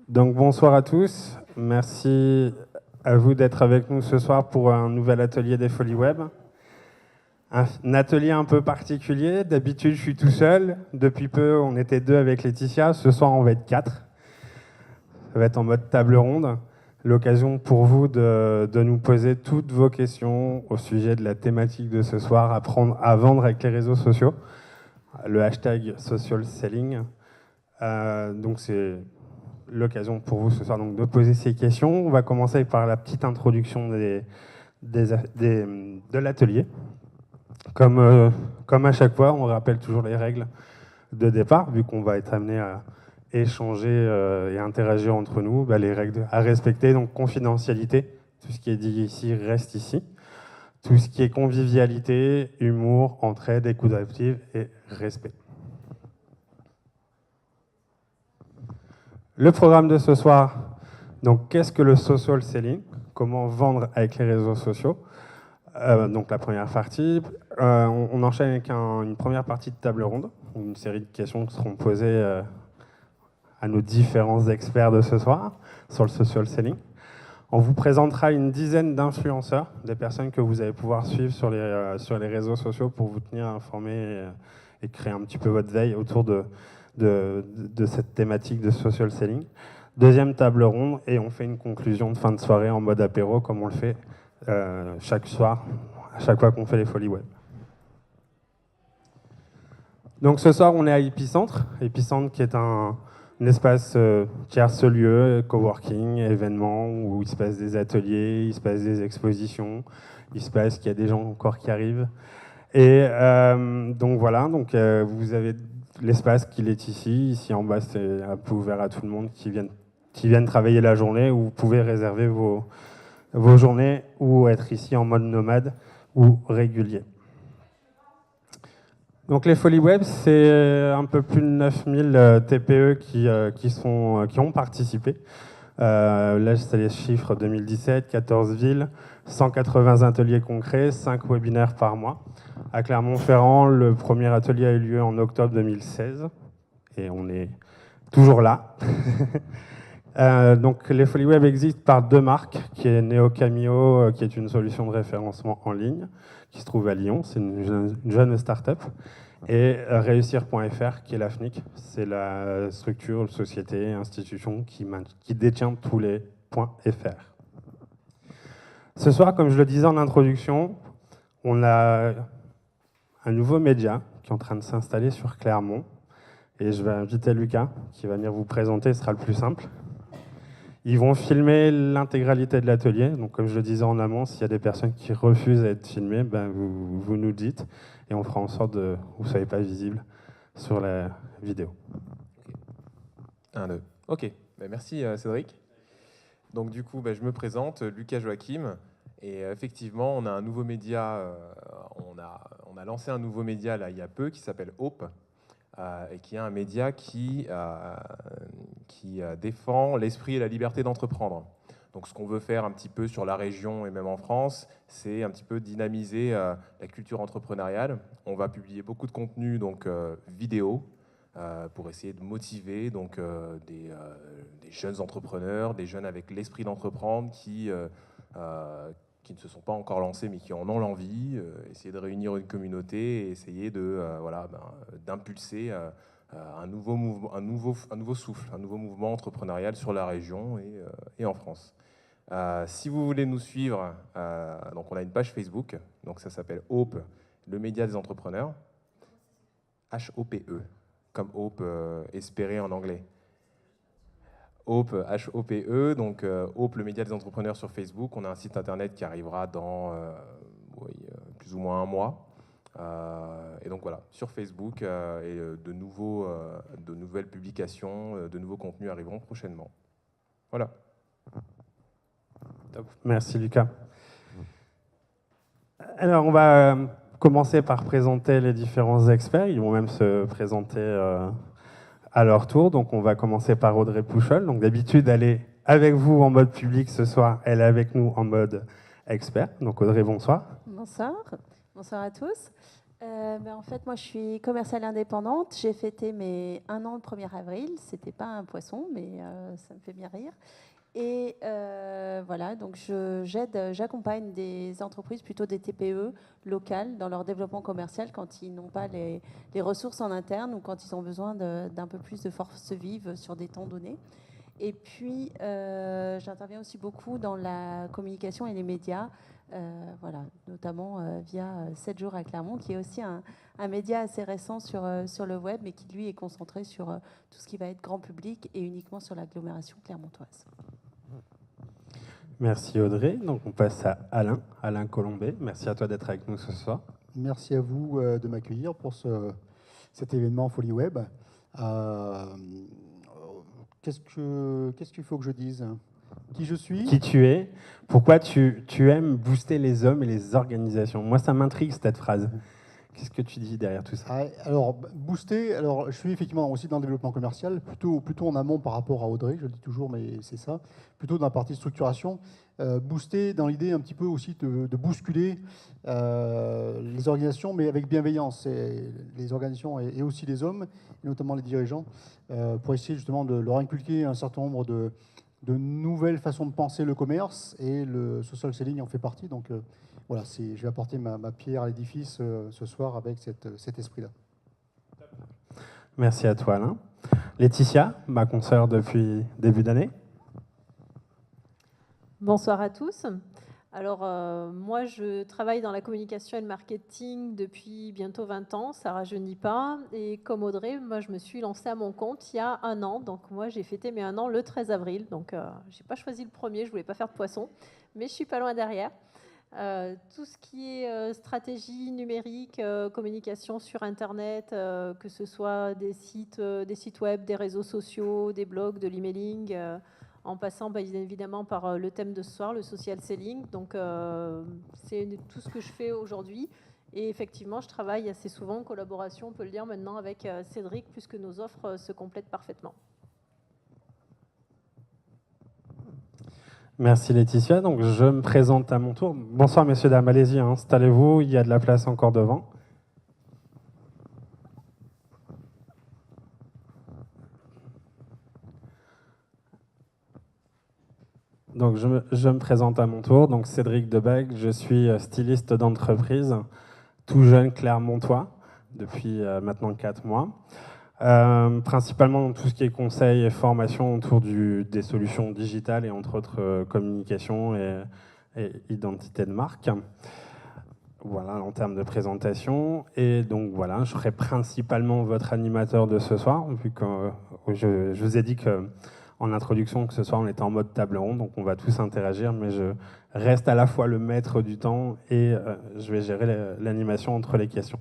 Donc bonsoir à tous, merci à vous d'être avec nous ce soir pour un nouvel atelier des Folies Web. Un atelier un peu particulier, d'habitude je suis tout seul, depuis peu on était 2 avec Laetitia, ce soir on va être 4. Ça va être en mode table ronde, l'occasion pour vous de nous poser toutes vos questions au sujet de la thématique de ce soir, apprendre à vendre avec les réseaux sociaux, le hashtag social selling. Donc c'est l'occasion pour vous ce soir donc, de poser ces questions. On va commencer par la petite introduction de l'atelier. Comme à chaque fois, on rappelle toujours les règles de départ, vu qu'on va être amené à échanger et interagir entre nous, les règles à respecter, donc confidentialité, tout ce qui est dit ici reste ici. Tout ce qui est convivialité, humour, entraide, écoute active et respect. Le programme de ce soir, donc qu'est-ce que le social selling? Comment vendre avec les réseaux sociaux? Donc la première partie. On enchaîne avec une première partie de table ronde, une série de questions qui seront posées à nos différents experts de ce soir sur le social selling. On vous présentera une dizaine d'influenceurs, des personnes que vous allez pouvoir suivre sur les réseaux sociaux pour vous tenir informés et créer un petit peu votre veille autour de cette thématique de social selling. Deuxième table ronde, et on fait une conclusion de fin de soirée en mode apéro, comme on le fait chaque soir, à chaque fois qu'on fait les Folies Web. Donc ce soir, on est à Epicentre. Epicentre qui est un espace tierce lieu, coworking, événement, où il se passe des ateliers, il se passe des expositions, il se passe qu'il y a des gens encore qui arrivent. Et donc voilà, vous avez l'espace qui est ici. Ici en bas, c'est un peu ouvert à tout le monde qui viennent travailler la journée, où vous pouvez réserver vos journées ou être ici en mode nomade ou régulier. Donc les Folies Web, c'est un peu plus de 9000 TPE qui ont participé. Là, c'est les chiffres 2017, 14 villes, 180 ateliers concrets, 5 webinaires par mois. À Clermont-Ferrand, le premier atelier a eu lieu en octobre 2016 et on est toujours là. Donc les Folies Web existent par 2 marques, qui est NeoCameo, qui est une solution de référencement en ligne, qui se trouve à Lyon, c'est une jeune start-up, et Réussir.fr, qui est la FNIC, c'est la structure, société, institution qui détient tous les .fr. Ce soir, comme je le disais en introduction, on a un nouveau média qui est en train de s'installer sur Clermont, et je vais inviter Lucas, qui va venir vous présenter, ce sera le plus simple. Ils vont filmer l'intégralité de l'atelier. Donc, comme je le disais en amont, s'il y a des personnes qui refusent d'être filmées, vous nous dites et on fera en sorte que vous ne soyez pas visible sur la vidéo. 1, 2. Ok, merci Cédric. Donc du coup, je me présente, Lucas Joachim. Et effectivement, on a un nouveau média, on a lancé un nouveau média là, il y a peu qui s'appelle Hope. Et qui est un média qui défend l'esprit et la liberté d'entreprendre. Donc ce qu'on veut faire un petit peu sur la région et même en France, c'est un petit peu dynamiser la culture entrepreneuriale. On va publier beaucoup de contenu donc, vidéo pour essayer de motiver donc, des jeunes entrepreneurs, des jeunes avec l'esprit d'entreprendre qui ne se sont pas encore lancés mais qui en ont l'envie, essayer de réunir une communauté et essayer d'impulser un nouveau souffle, un nouveau mouvement entrepreneurial sur la région et en France. Si vous voulez nous suivre, donc on a une page Facebook, donc ça s'appelle Hope, le média des entrepreneurs, H-O-P-E, comme Hope espérer en anglais. Hope, H-O-P-E, donc Hope, le média des entrepreneurs sur Facebook. On a un site internet qui arrivera dans plus ou moins un mois. Et donc voilà, sur Facebook, de nouvelles publications, de nouveaux contenus arriveront prochainement. Voilà. Top. Merci Lucas. Alors on va commencer par présenter les différents experts. Ils vont même se présenter à leur tour. Donc on va commencer par Audrey Pouchol. Donc d'habitude, elle est avec vous en mode public ce soir. Elle est avec nous en mode expert. Donc Audrey, bonsoir. Bonsoir. Bonsoir à tous. En fait, moi, je suis commerciale indépendante. J'ai fêté mes 1 an le 1er avril. C'était pas un poisson, mais ça me fait bien rire. Et voilà, donc j'accompagne des entreprises, plutôt des TPE locales, dans leur développement commercial quand ils n'ont pas les ressources en interne ou quand ils ont besoin d'un peu plus de force vive sur des temps donnés. Et puis, j'interviens aussi beaucoup dans la communication et les médias, voilà, notamment via 7 jours à Clermont, qui est aussi un média assez récent sur le web, mais qui, lui, est concentré sur tout ce qui va être grand public et uniquement sur l'agglomération clermontoise. Merci Audrey. Donc on passe à Alain Colombet. Merci à toi d'être avec nous ce soir. Merci à vous de m'accueillir pour cet événement Folie Web. Qu'est-ce qu'il faut que je dise? Qui je suis? Qui tu es? Pourquoi tu aimes booster les hommes et les organisations? Moi, ça m'intrigue cette phrase. Qu'est-ce que tu dis derrière tout ça? Alors, booster, alors, je suis effectivement aussi dans le développement commercial, plutôt en amont par rapport à Audrey, je le dis toujours, mais c'est ça, plutôt dans la partie structuration. Booster dans l'idée un petit peu aussi de bousculer les organisations, mais avec bienveillance, les organisations et aussi les hommes, et notamment les dirigeants, pour essayer justement de leur inculquer un certain nombre de nouvelles façons de penser le commerce, et le social selling en fait partie. Donc voilà, je vais apporter ma pierre à l'édifice ce soir avec cet esprit-là. Merci à toi Alain. Laetitia, ma consoeur depuis début d'année. Bonsoir à tous. Alors, moi, je travaille dans la communication et le marketing depuis bientôt 20 ans. Ça ne rajeunit pas. Et comme Audrey, moi, je me suis lancée à mon compte il y a 1 an. Donc, moi, j'ai fêté mes 1 an le 13 avril. Donc, je n'ai pas choisi le premier. Je ne voulais pas faire de poisson. Mais je suis pas loin derrière. Tout ce qui est stratégie numérique, communication sur Internet, que ce soit des sites web, des réseaux sociaux, des blogs, de l'emailing, en passant évidemment par le thème de ce soir, le social selling. Donc c'est tout ce que je fais aujourd'hui. Et effectivement, je travaille assez souvent en collaboration, on peut le dire maintenant, avec Cédric, puisque nos offres se complètent parfaitement. Merci Laetitia. Donc je me présente à mon tour. Bonsoir messieurs, dames, allez-y, installez-vous, il y a de la place encore devant. Donc je me présente à mon tour. Donc Cédric Debègue, je suis styliste d'entreprise, tout jeune clermontois, depuis maintenant 4 mois. Principalement dans tout ce qui est conseil et formation autour des solutions digitales et entre autres communication et identité de marque. Voilà, en termes de présentation. Et donc voilà, je serai principalement votre animateur de ce soir, vu que je vous ai dit en introduction que ce soir on était en mode table ronde, donc on va tous interagir, mais je reste à la fois le maître du temps et je vais gérer l'animation entre les questions.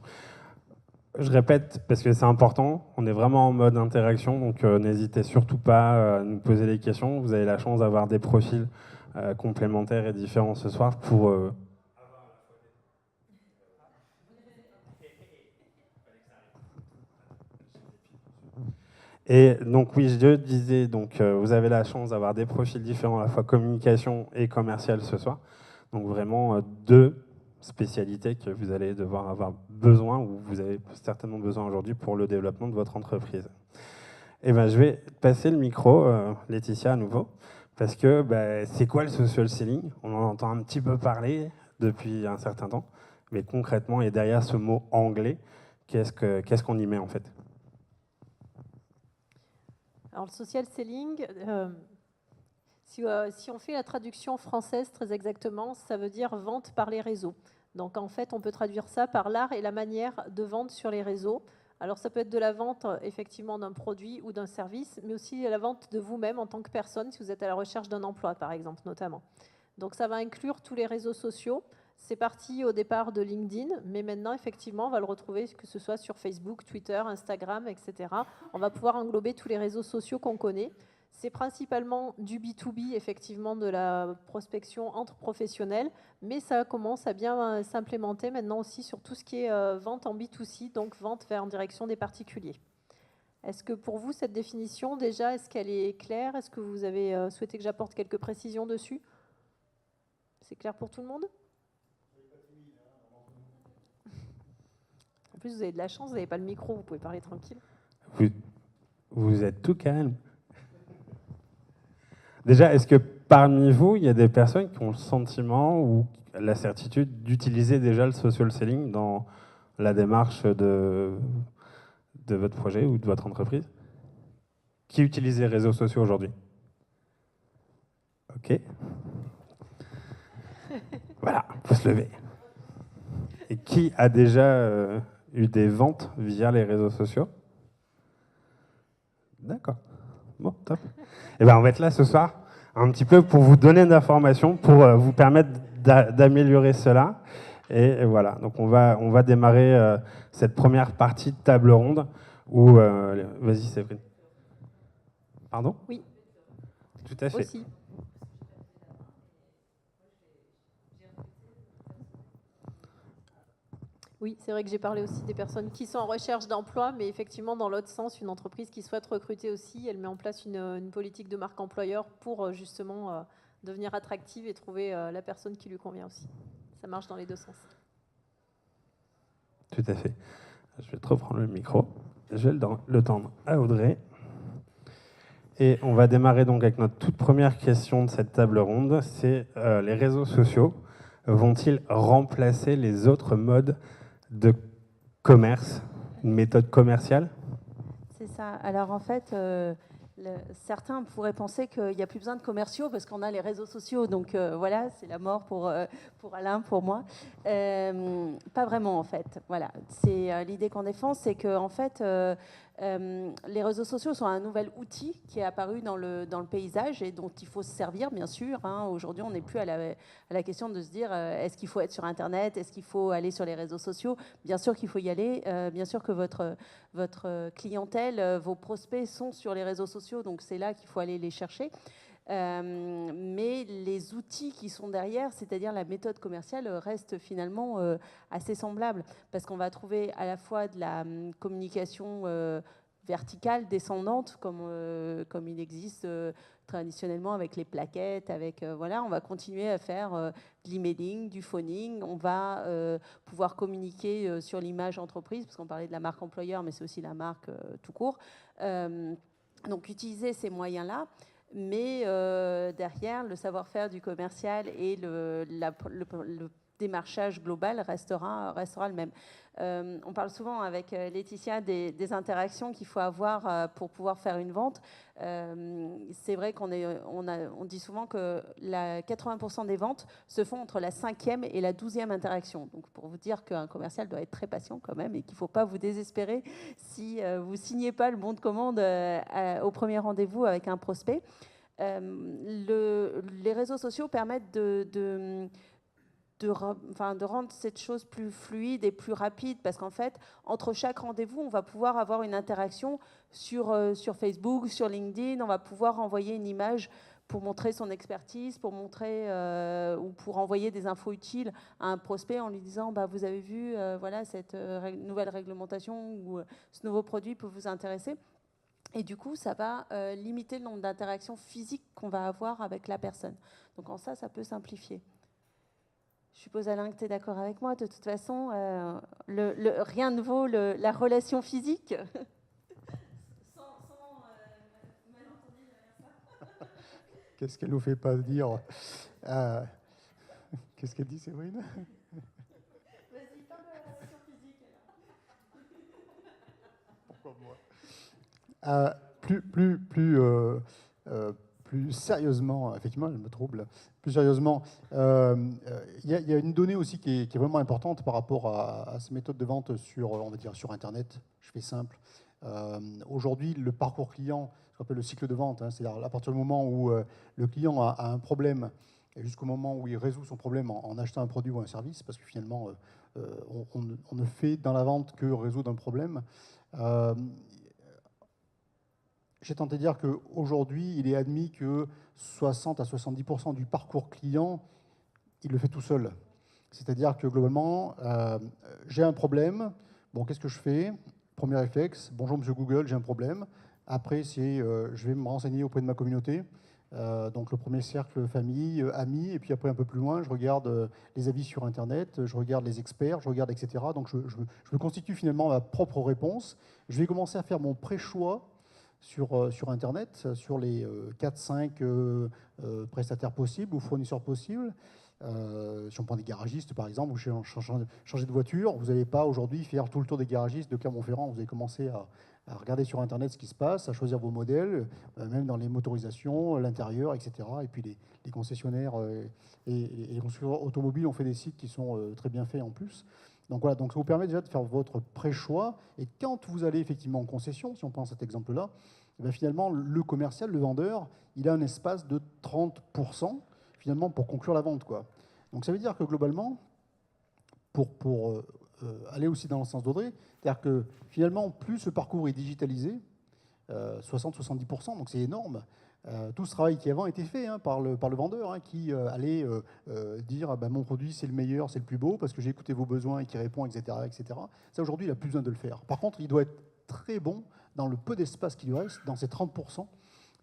Je répète, parce que c'est important, on est vraiment en mode interaction, donc n'hésitez surtout pas à nous poser des questions. Vous avez la chance d'avoir des profils complémentaires et différents ce soir pour... Et donc oui, je disais, donc, vous avez la chance d'avoir des profils différents, à la fois communication et commercial ce soir. Donc vraiment 2 spécialités que vous allez devoir avoir besoin, ou vous avez certainement besoin aujourd'hui pour le développement de votre entreprise. Et ben, je vais passer le micro, Laetitia à nouveau, parce que c'est quoi le social selling? On en entend un petit peu parler depuis un certain temps, mais concrètement, et derrière ce mot anglais, qu'est-ce qu'on y met en fait? Alors, le social selling, si on fait la traduction française très exactement, ça veut dire vente par les réseaux. Donc, en fait, on peut traduire ça par l'art et la manière de vendre sur les réseaux. Alors, ça peut être de la vente, effectivement, d'un produit ou d'un service, mais aussi la vente de vous-même en tant que personne, si vous êtes à la recherche d'un emploi, par exemple, notamment. Donc, ça va inclure tous les réseaux sociaux. C'est parti au départ de LinkedIn, mais maintenant, effectivement, on va le retrouver, que ce soit sur Facebook, Twitter, Instagram, etc. On va pouvoir englober tous les réseaux sociaux qu'on connaît. C'est principalement du B2B, effectivement, de la prospection entre professionnels, mais ça commence à bien s'implémenter maintenant aussi sur tout ce qui est vente en B2C, donc vente en direction des particuliers. Est-ce que pour vous, cette définition, déjà, est-ce qu'elle est claire? Est-ce que vous avez souhaité que j'apporte quelques précisions dessus? C'est clair pour tout le monde? plus, vous avez de la chance, vous n'avez pas le micro, vous pouvez parler tranquille. Vous êtes tout calme. Déjà, est-ce que parmi vous, il y a des personnes qui ont le sentiment ou la certitude d'utiliser déjà le social selling dans la démarche de votre projet ou de votre entreprise? Qui utilise les réseaux sociaux aujourd'hui? Ok. Voilà, il faut se lever. Et qui a déjà eu des ventes via les réseaux sociaux? D'accord. Bon, top. Eh bien, on va être là ce soir, un petit peu pour vous donner des informations, pour vous permettre d'améliorer cela. Et voilà, donc on va démarrer cette première partie de table ronde où... Vas-y, Séverine. Pardon? Oui. Tout à fait. Aussi. Oui, c'est vrai que j'ai parlé aussi des personnes qui sont en recherche d'emploi, mais effectivement, dans l'autre sens, une entreprise qui souhaite recruter aussi, elle met en place une politique de marque employeur pour justement devenir attractive et trouver la personne qui lui convient aussi. Ça marche dans les deux sens. Tout à fait. Je vais te reprendre le micro. Je vais le tendre à Audrey. Et on va démarrer donc avec notre toute première question de cette table ronde. C'est les réseaux sociaux vont-ils remplacer les autres modes de commerce, une méthode commerciale? C'est ça. Alors en fait, certains pourraient penser qu'il n'y a plus besoin de commerciaux parce qu'on a les réseaux sociaux. Donc voilà, c'est la mort pour Alain, pour moi. Pas vraiment en fait. Voilà, c'est l'idée qu'on défend, c'est que en fait, les réseaux sociaux sont un nouvel outil qui est apparu dans le paysage et dont il faut se servir, bien sûr. Hein. Aujourd'hui, on n'est plus à la question de se dire est-ce qu'il faut être sur Internet, est-ce qu'il faut aller sur les réseaux sociaux. Bien sûr qu'il faut y aller. Bien sûr que votre clientèle, vos prospects sont sur les réseaux sociaux, donc c'est là qu'il faut aller les chercher. Mais les outils qui sont derrière, c'est-à-dire la méthode commerciale, restent finalement assez semblables parce qu'on va trouver à la fois de la communication verticale, descendante, comme il existe traditionnellement avec les plaquettes, voilà, on va continuer à faire de l'emailing, du phoning, on va pouvoir communiquer sur l'image entreprise, parce qu'on parlait de la marque employeur, mais c'est aussi la marque tout court. Donc utiliser ces moyens-là, mais derrière, le savoir-faire du commercial et le démarchage global restera le même. On parle souvent avec Laetitia des interactions qu'il faut avoir pour pouvoir faire une vente. C'est vrai on dit souvent que 80% des ventes se font entre la 5e et la 12e interaction. Donc pour vous dire qu'un commercial doit être très patient quand même et qu'il ne faut pas vous désespérer si vous ne signez pas le bon de commande au premier rendez-vous avec un prospect. Les réseaux sociaux permettent de rendre cette chose plus fluide et plus rapide parce qu'en fait, entre chaque rendez-vous, on va pouvoir avoir une interaction sur Facebook, sur LinkedIn, on va pouvoir envoyer une image pour montrer son expertise, pour montrer ou pour envoyer des infos utiles à un prospect en lui disant vous avez vu voilà, cette nouvelle réglementation ou ce nouveau produit peut vous intéresser. Et du coup, ça va limiter le nombre d'interactions physiques qu'on va avoir avec la personne. Donc en ça peut simplifier. Je suppose, Alain, que tu es d'accord avec moi. De toute façon, rien ne vaut la relation physique. Sans malentendu derrière ça. Qu'est-ce qu'elle nous fait pas dire Qu'est-ce qu'elle dit, Séverine? Vas-y, parle de la relation physique. Pourquoi moi? Plus sérieusement, effectivement, je me trouble. Plus sérieusement, il y a une donnée aussi qui est vraiment importante par rapport à ces méthodes de vente on va dire sur Internet. Je fais simple. Aujourd'hui, le parcours client, ce qu'on appelle le cycle de vente, c'est-à-dire à partir du moment où le client a un problème et jusqu'au moment où il résout son problème en achetant un produit ou un service, parce que finalement, on ne fait dans la vente que résoudre un problème. J'ai tenté de dire qu'aujourd'hui, il est admis que 60 à 70% du parcours client, il le fait tout seul. C'est-à-dire que globalement, j'ai un problème. Bon, qu'est-ce que je fais? Premier réflexe, bonjour monsieur Google, j'ai un problème. Après, je vais me renseigner auprès de ma communauté. Donc le premier cercle, famille, amis, et puis après un peu plus loin, je regarde les avis sur Internet, je regarde les experts, je regarde etc. Donc je me constitue finalement ma propre réponse. Je vais commencer à faire mon pré-choix sur Internet, sur les 4-5 prestataires possibles ou fournisseurs possibles. Si on prend des garagistes par exemple, ou changer de voiture, vous n'allez pas aujourd'hui faire tout le tour des garagistes de Clermont-Ferrand. Vous allez commencer à regarder sur Internet ce qui se passe, à choisir vos modèles, même dans les motorisations, l'intérieur, etc. Et puis les concessionnaires et les constructeurs automobiles ont fait des sites qui sont très bien faits en plus. Donc voilà, donc ça vous permet déjà de faire votre pré-choix. Et quand vous allez effectivement en concession, si on prend cet exemple-là, finalement, le commercial, le vendeur, il a un espace de 30% finalement pour conclure la vente, quoi. Donc ça veut dire que globalement, pour aller aussi dans le sens d'Audrey, c'est-à-dire que finalement, plus le parcours est digitalisé, 60-70%, donc c'est énorme. Tout ce travail qui avant été fait par le vendeur, qui allait dire mon produit c'est le meilleur, c'est le plus beau, parce que j'ai écouté vos besoins et qui répond, etc., etc. Ça, aujourd'hui, il n'a plus besoin de le faire. Par contre, il doit être très bon dans le peu d'espace qui lui reste, dans ces 30%,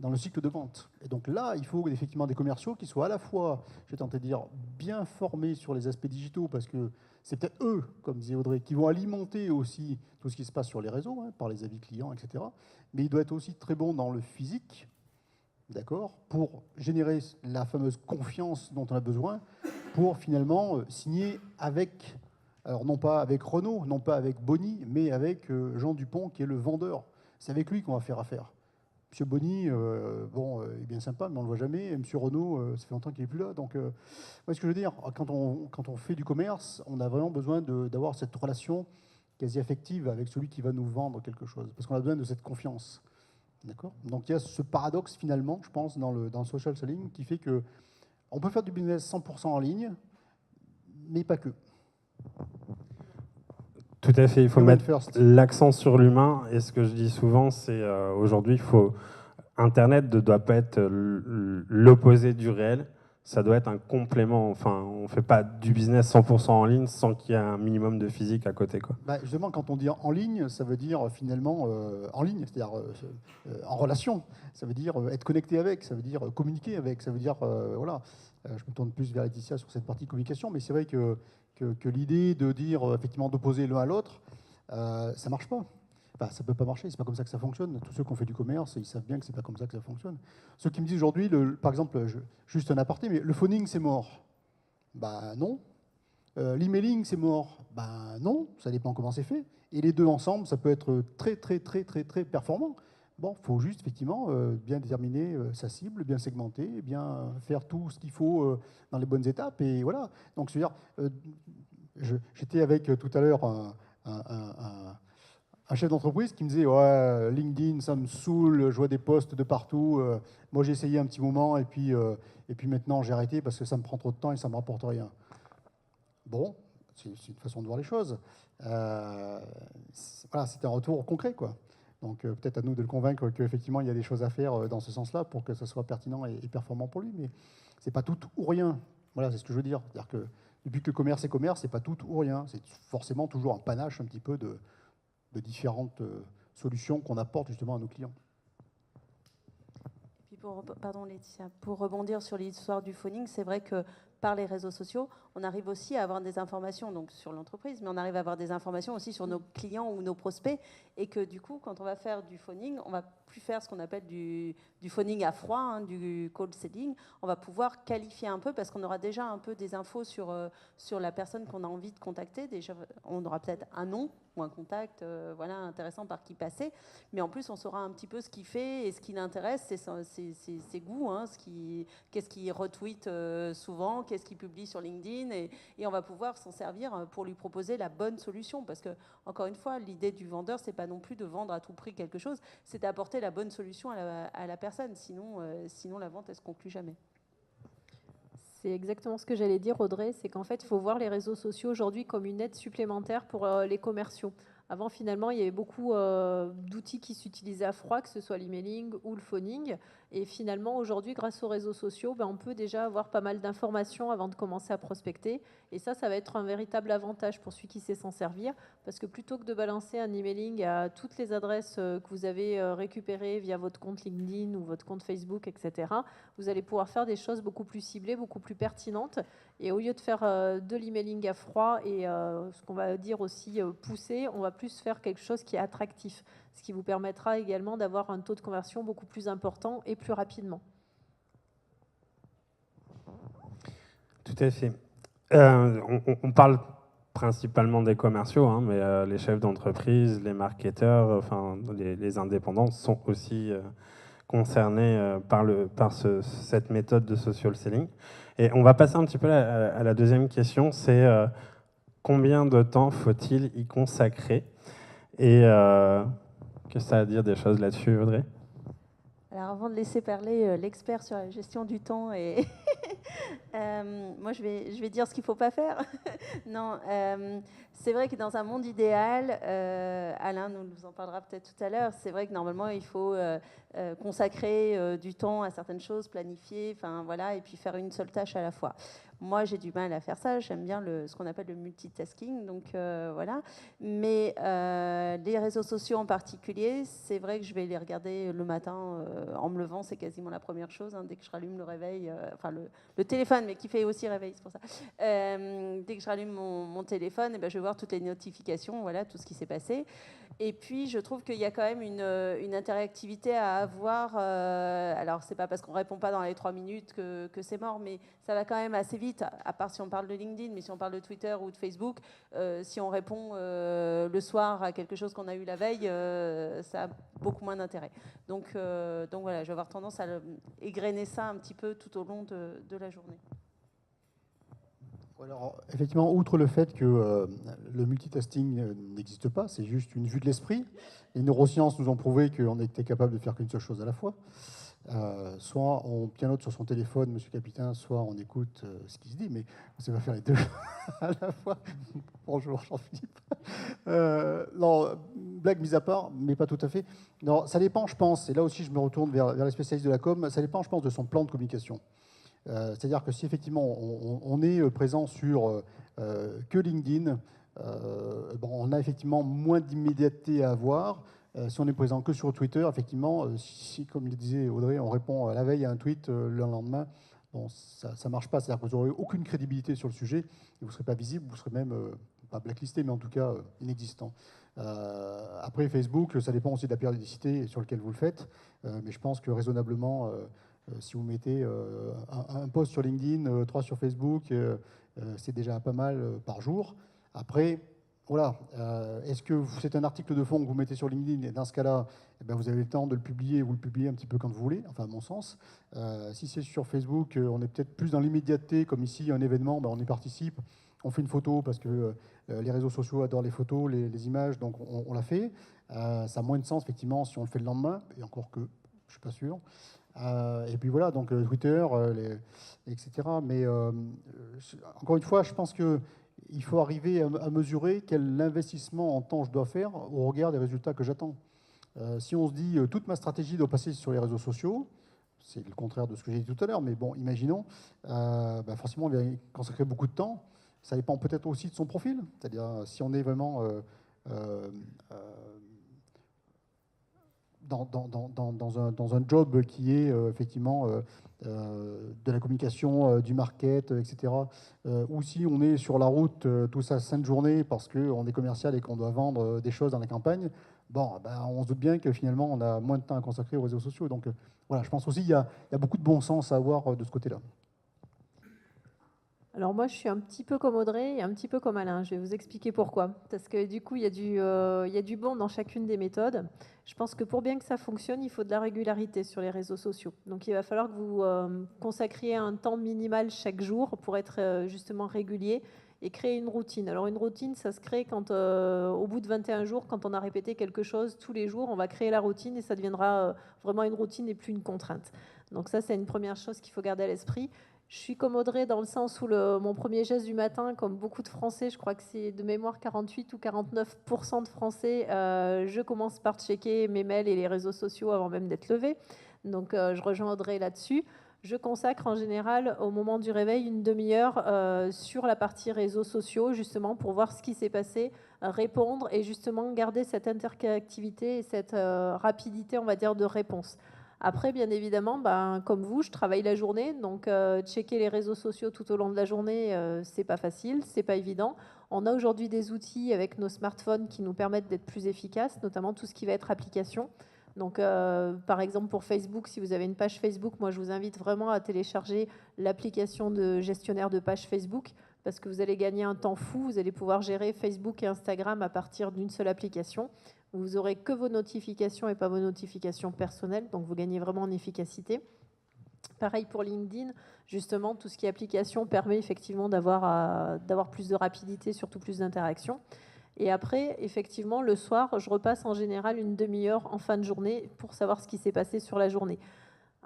dans le cycle de vente. Et donc là, il faut effectivement des commerciaux qui soient à la fois, je vais tenter de dire, bien formés sur les aspects digitaux, parce que c'est peut-être eux, comme disait Audrey, qui vont alimenter aussi tout ce qui se passe sur les réseaux, par les avis clients, etc. Mais il doit être aussi très bon dans le physique, d'accord, pour générer la fameuse confiance dont on a besoin, pour finalement signer avec, alors non pas avec Renault, non pas avec Bonny, mais avec Jean Dupont, qui est le vendeur. C'est avec lui qu'on va faire affaire. Monsieur Bonny, il est bien sympa, mais on ne le voit jamais. Et Monsieur Renault, ça fait longtemps qu'il n'est plus là. Donc, vous voyez ce que je veux dire ? Quand on fait du commerce, on a vraiment besoin d'avoir cette relation quasi affective avec celui qui va nous vendre quelque chose. Parce qu'on a besoin de cette confiance. D'accord ? Donc, il y a ce paradoxe, finalement, je pense, dans le social selling, qui fait qu'on peut faire du business 100% en ligne, mais pas que. Tout à fait, il faut mettre l'accent sur l'humain. Et ce que je dis souvent, c'est aujourd'hui, Internet ne doit pas être l'opposé du réel. Ça doit être un complément. Enfin, on ne fait pas du business 100% en ligne sans qu'il y ait un minimum de physique à côté, quoi. Justement, quand on dit en ligne, ça veut dire finalement en ligne, c'est-à-dire en relation. Ça veut dire être connecté avec, ça veut dire communiquer avec, ça veut dire, voilà. Je me tourne plus vers Laetitia sur cette partie communication, mais c'est vrai que l'idée de dire effectivement d'opposer l'un à l'autre, ça ne marche pas. Enfin, ça ne peut pas marcher, c'est pas comme ça que ça fonctionne. Tous ceux qui ont fait du commerce, ils savent bien que c'est pas comme ça que ça fonctionne. Ceux qui me disent aujourd'hui, par exemple, juste un aparté, mais le phoning c'est mort. Non. L'emailing c'est mort. Non, ça dépend comment c'est fait. Et les deux ensemble, ça peut être très très très très très performant. Bon, il faut juste effectivement bien déterminer sa cible, bien segmenter, bien faire tout ce qu'il faut dans les bonnes étapes. Et voilà. Donc, j'étais avec tout à l'heure un chef d'entreprise qui me disait ouais, LinkedIn, ça me saoule, je vois des posts de partout. Moi, j'ai essayé un petit moment et puis maintenant, j'ai arrêté parce que ça me prend trop de temps et ça ne me rapporte rien. Bon, c'est une façon de voir les choses. Voilà, c'est un retour concret, quoi. Donc peut-être à nous de le convaincre qu'effectivement, il y a des choses à faire dans ce sens-là pour que ça soit pertinent et performant pour lui. Mais c'est pas tout ou rien. Voilà, c'est ce que je veux dire. C'est-à-dire que depuis que le commerce est commerce, c'est pas tout ou rien. C'est forcément toujours un panache un petit peu de différentes solutions qu'on apporte justement à nos clients. Et puis pardon Laetitia, pour rebondir sur l'histoire du phoning, c'est vrai que par les réseaux sociaux, on arrive aussi à avoir des informations donc sur l'entreprise, mais on arrive à avoir des informations aussi sur nos clients ou nos prospects, et que du coup, quand on va faire du phoning, on va plus faire ce qu'on appelle du phoning à froid, du cold selling. On va pouvoir qualifier un peu parce qu'on aura déjà un peu des infos sur la personne qu'on a envie de contacter. Déjà, on aura peut-être un nom ou un contact intéressant par qui passer, mais en plus on saura un petit peu ce qu'il fait et ce qui l'intéresse, ses goûts, qu'est-ce qu'il retweet souvent, qu'est-ce qu'il publie sur LinkedIn, et on va pouvoir s'en servir pour lui proposer la bonne solution, parce que encore une fois, l'idée du vendeur, c'est pas non plus de vendre à tout prix quelque chose, c'est d'apporter la bonne solution à la personne, sinon la vente elle se conclut jamais. C'est exactement ce que j'allais dire, Audrey, c'est qu'en fait, il faut voir les réseaux sociaux aujourd'hui comme une aide supplémentaire pour les commerciaux. Avant, finalement, il y avait beaucoup d'outils qui s'utilisaient à froid, que ce soit l'emailing ou le phoning. Et finalement, aujourd'hui, grâce aux réseaux sociaux, on peut déjà avoir pas mal d'informations avant de commencer à prospecter. Et ça va être un véritable avantage pour celui qui sait s'en servir, parce que plutôt que de balancer un emailing à toutes les adresses que vous avez récupérées via votre compte LinkedIn ou votre compte Facebook, etc., vous allez pouvoir faire des choses beaucoup plus ciblées, beaucoup plus pertinentes. Et au lieu de faire de l'emailing à froid et ce qu'on va dire aussi poussé, on va plus faire quelque chose qui est attractif, ce qui vous permettra également d'avoir un taux de conversion beaucoup plus important et plus rapidement. Tout à fait. On parle principalement des commerciaux, hein, mais les chefs d'entreprise, les marketeurs, enfin les indépendants sont aussi concernés par cette méthode de social selling. Et on va passer un petit peu à la deuxième question, c'est combien de temps faut-il y consacrer? Et qu'est-ce que ça a à dire des choses là-dessus, Audrey? Alors avant de laisser parler l'expert sur la gestion du temps, et moi je vais dire ce qu'il ne faut pas faire. Non, c'est vrai que dans un monde idéal, Alain nous en parlera peut-être tout à l'heure, c'est vrai que normalement il faut consacrer du temps à certaines choses, planifier, enfin voilà, et puis faire une seule tâche à la fois. Moi, j'ai du mal à faire ça. J'aime bien ce qu'on appelle le multitasking. Donc, voilà. Mais les réseaux sociaux en particulier, c'est vrai que je vais les regarder le matin en me levant. C'est quasiment la première chose. Hein, dès que je rallume le réveil, enfin le téléphone, mais qui fait aussi réveil, c'est pour ça. Dès que je rallume mon téléphone, je vais voir toutes les notifications, voilà, tout ce qui s'est passé. Et puis, je trouve qu'il y a quand même une interactivité à avoir. Alors, c'est pas parce qu'on répond pas dans les 3 minutes que c'est mort, mais ça va quand même assez vite, à part si on parle de LinkedIn, mais si on parle de Twitter ou de Facebook, si on répond le soir à quelque chose qu'on a eu la veille, ça a beaucoup moins d'intérêt. Donc voilà, je vais avoir tendance à égrener ça un petit peu tout au long de la journée. Alors, effectivement, outre le fait que le multitasking n'existe pas, c'est juste une vue de l'esprit. Les neurosciences nous ont prouvé qu'on était capable de faire qu'une seule chose à la fois. Soit on pianote sur son téléphone, monsieur Capitaine, soit on écoute ce qui se dit, mais on ne sait pas faire les deux à la fois. Bonjour Jean-Philippe. Non, blague mise à part, mais pas tout à fait. Non, ça dépend, je pense, et là aussi je me retourne vers les spécialistes de la com, ça dépend, je pense, de son plan de communication. C'est-à-dire que si effectivement on est présent sur que LinkedIn, on a effectivement moins d'immédiateté à avoir. Si on est présent que sur Twitter, effectivement, si, comme le disait Audrey, on répond à la veille à un tweet le lendemain, bon, ça ne marche pas. C'est-à-dire que vous n'aurez aucune crédibilité sur le sujet, et vous ne serez pas visible, vous serez même, pas blacklisté, mais en tout cas inexistant. Après, Facebook, ça dépend aussi de la périodicité sur laquelle vous le faites, mais je pense que raisonnablement, si vous mettez un post sur LinkedIn, 3 sur Facebook, c'est déjà pas mal par jour. Après, voilà, est-ce que c'est un article de fond que vous mettez sur LinkedIn? Et dans ce cas-là, vous avez le temps de le publier, vous le publiez un petit peu quand vous voulez, enfin à mon sens. Si c'est sur Facebook, on est peut-être plus dans l'immédiateté, comme ici, un événement, on y participe, on fait une photo parce que les réseaux sociaux adorent les photos, les images, donc on l'a fait. Ça a moins de sens, effectivement, si on le fait le lendemain, et encore que, je ne suis pas sûr. Et puis voilà, donc Twitter, etc. Mais encore une fois, je pense qu'il faut arriver à mesurer quel investissement en temps je dois faire au regard des résultats que j'attends. Si on se dit toute ma stratégie doit passer sur les réseaux sociaux, c'est le contraire de ce que j'ai dit tout à l'heure, mais bon, imaginons, forcément, on va y consacrer beaucoup de temps. Ça dépend peut-être aussi de son profil, c'est-à-dire si on est vraiment dans un job qui est effectivement de la communication, du market, etc. Ou si on est sur la route toute sa sainte journée parce qu'on est commercial et qu'on doit vendre des choses dans la campagne, on se doute bien que finalement on a moins de temps à consacrer aux réseaux sociaux. Donc voilà, je pense aussi qu'il y a beaucoup de bon sens à avoir de ce côté-là. Alors moi, je suis un petit peu comme Audrey et un petit peu comme Alain. Je vais vous expliquer pourquoi. Parce que du coup, il y a du bon dans chacune des méthodes. Je pense que pour bien que ça fonctionne, il faut de la régularité sur les réseaux sociaux. Donc il va falloir que vous consacriez un temps minimal chaque jour pour être justement régulier et créer une routine. Alors une routine, ça se crée quand, au bout de 21 jours, quand on a répété quelque chose tous les jours, on va créer la routine et ça deviendra vraiment une routine et plus une contrainte. Donc ça, c'est une première chose qu'il faut garder à l'esprit. Je suis comme Audrey dans le sens où mon premier geste du matin, comme beaucoup de Français, je crois que c'est de mémoire 48 ou 49% de Français, je commence par checker mes mails et les réseaux sociaux avant même d'être levée. Donc, je rejoins Audrey là-dessus. Je consacre en général au moment du réveil une demi-heure sur la partie réseaux sociaux, justement pour voir ce qui s'est passé, répondre et justement garder cette interactivité et cette rapidité, on va dire, de réponse. Après, bien évidemment, comme vous, je travaille la journée, donc checker les réseaux sociaux tout au long de la journée, c'est pas facile, c'est pas évident. On a aujourd'hui des outils avec nos smartphones qui nous permettent d'être plus efficaces, notamment tout ce qui va être application. Donc, par exemple, pour Facebook, si vous avez une page Facebook, moi, je vous invite vraiment à télécharger l'application de gestionnaire de page Facebook parce que vous allez gagner un temps fou. Vous allez pouvoir gérer Facebook et Instagram à partir d'une seule application. Vous n'aurez que vos notifications et pas vos notifications personnelles. Donc, vous gagnez vraiment en efficacité. Pareil pour LinkedIn, justement, tout ce qui est application permet effectivement d'avoir plus de rapidité, surtout plus d'interaction. Et après, effectivement, le soir, je repasse en général une demi-heure en fin de journée pour savoir ce qui s'est passé sur la journée.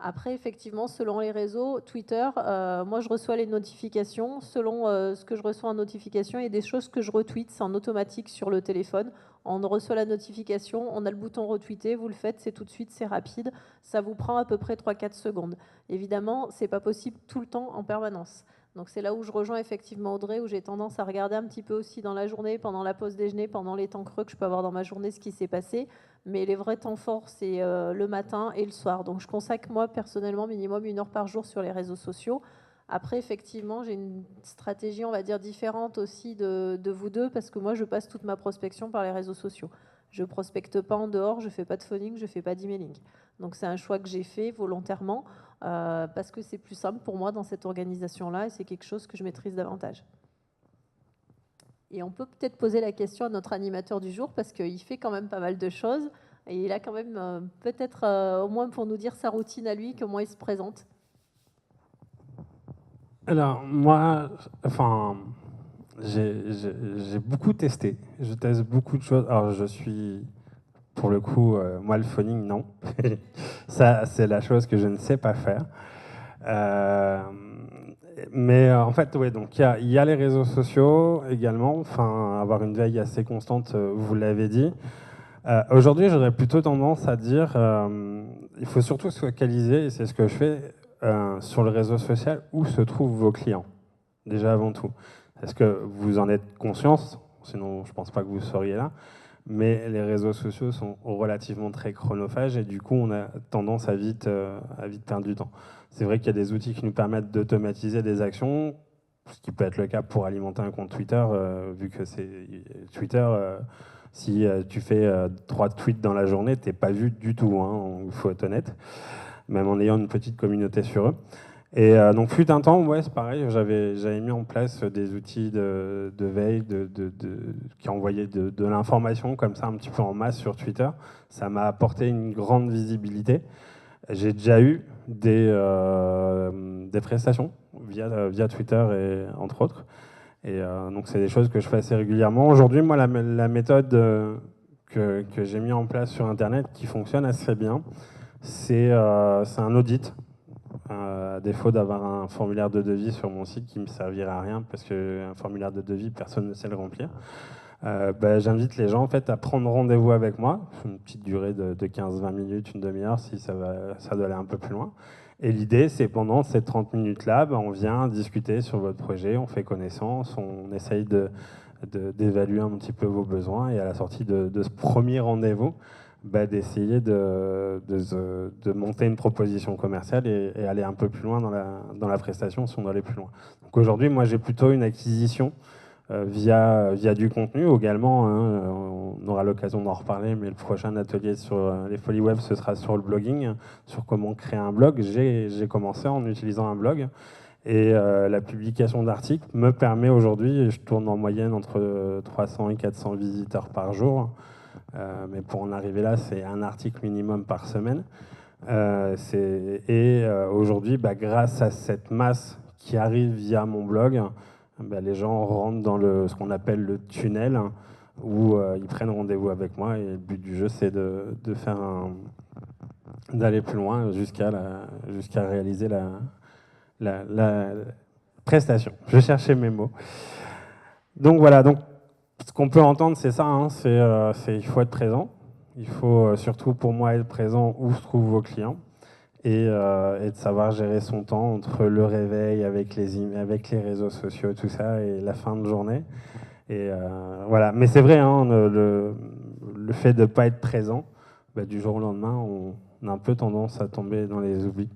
Après, effectivement, selon les réseaux, Twitter, moi, je reçois les notifications. Selon ce que je reçois en notification, il y a des choses que je retweete, c'est en automatique sur le téléphone. On reçoit la notification, on a le bouton retweeter, vous le faites, c'est tout de suite, c'est rapide. Ça vous prend à peu près 3-4 secondes. Évidemment, ce n'est pas possible tout le temps en permanence. Donc c'est là où je rejoins effectivement Audrey, où j'ai tendance à regarder un petit peu aussi dans la journée, pendant la pause déjeuner, pendant les temps creux que je peux avoir dans ma journée, ce qui s'est passé. Mais les vrais temps forts, c'est le matin et le soir. Donc je consacre moi personnellement minimum 1 heure par jour sur les réseaux sociaux. Après, effectivement, j'ai une stratégie, on va dire, différente aussi de vous deux, parce que moi, je passe toute ma prospection par les réseaux sociaux. Je ne prospecte pas en dehors, je ne fais pas de phoning, je ne fais pas d'emailing. Donc c'est un choix que j'ai fait volontairement, parce que c'est plus simple pour moi dans cette organisation-là, et c'est quelque chose que je maîtrise davantage. Et on peut peut-être poser la question à notre animateur du jour, parce qu'il fait quand même pas mal de choses, et il a quand même peut-être au moins pour nous dire sa routine à lui, comment il se présente. Alors, moi, enfin, j'ai beaucoup testé. Je teste beaucoup de choses. Alors, je suis, pour le coup, moi, le phoning, non. Ça, c'est la chose que je ne sais pas faire. Mais en fait, ouais, donc il y a les réseaux sociaux également. Enfin, avoir une veille assez constante, vous l'avez dit. Aujourd'hui, j'aurais plutôt tendance à dire, il faut surtout se focaliser, et c'est ce que je fais, sur le réseau social où se trouvent vos clients, déjà avant tout. Est-ce que vous en êtes conscience? Sinon, je ne pense pas que vous seriez là. Mais les réseaux sociaux sont relativement très chronophages et du coup, on a tendance à vite perdre du temps. C'est vrai qu'il y a des outils qui nous permettent d'automatiser des actions, ce qui peut être le cas pour alimenter un compte Twitter, vu que c'est Twitter. Si tu fais 3 tweets dans la journée, tu n'es pas vu du tout, il faut être honnête, même en ayant une petite communauté sur eux. Et donc, fut un temps, ouais, c'est pareil, j'avais mis en place des outils de veille qui envoyaient de l'information comme ça un petit peu en masse sur Twitter. Ça m'a apporté une grande visibilité. J'ai déjà eu des prestations via Twitter, et, entre autres. Et donc, c'est des choses que je fais assez régulièrement. Aujourd'hui, moi, la méthode que j'ai mis en place sur Internet qui fonctionne assez bien, c'est un audit. À défaut d'avoir un formulaire de devis sur mon site qui ne me servirait à rien parce qu'un formulaire de devis, personne ne sait le remplir. J'invite les gens en fait, à prendre rendez-vous avec moi, une petite durée de 15-20 minutes, une demi-heure si ça doit aller un peu plus loin. Et l'idée, c'est pendant ces 30 minutes-là, on vient discuter sur votre projet, on fait connaissance, on essaye d'évaluer un petit peu vos besoins et à la sortie de ce premier rendez-vous, d'essayer de monter une proposition commerciale et aller un peu plus loin dans la prestation si on doit aller plus loin. Donc aujourd'hui, moi, j'ai plutôt une acquisition via du contenu également. On aura l'occasion d'en reparler, mais le prochain atelier sur les folies web, ce sera sur le blogging, sur comment créer un blog. J'ai commencé en utilisant un blog. Et la publication d'articles me permet aujourd'hui, je tourne en moyenne entre 300 et 400 visiteurs par jour. Mais pour en arriver là, c'est un article minimum par semaine. Aujourd'hui, grâce à cette masse qui arrive via mon blog, les gens rentrent dans ce qu'on appelle le tunnel, où ils prennent rendez-vous avec moi. Et le but du jeu, c'est d'aller plus loin jusqu'à réaliser la prestation. Je cherchais mes mots. Donc voilà. Donc, ce qu'on peut entendre, c'est ça, il faut être présent. Il faut surtout, pour moi, être présent où se trouvent vos clients. et de savoir gérer son temps entre le réveil avec les réseaux sociaux, tout ça, et la fin de journée. Et voilà. Mais c'est vrai, hein, le fait de ne pas être présent, du jour au lendemain, on a un peu tendance à tomber dans les oublis.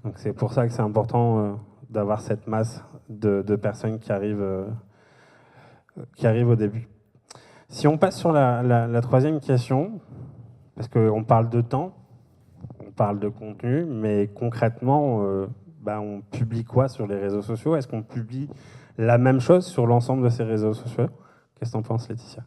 Donc c'est pour ça que c'est important d'avoir cette masse de personnes qui arrivent au début. Si on passe sur la troisième question, parce qu'on parle de temps, on parle de contenu, mais concrètement, on publie quoi sur les réseaux sociaux? Est-ce qu'on publie la même chose sur l'ensemble de ces réseaux sociaux? Qu'est-ce que tu en penses, Laetitia?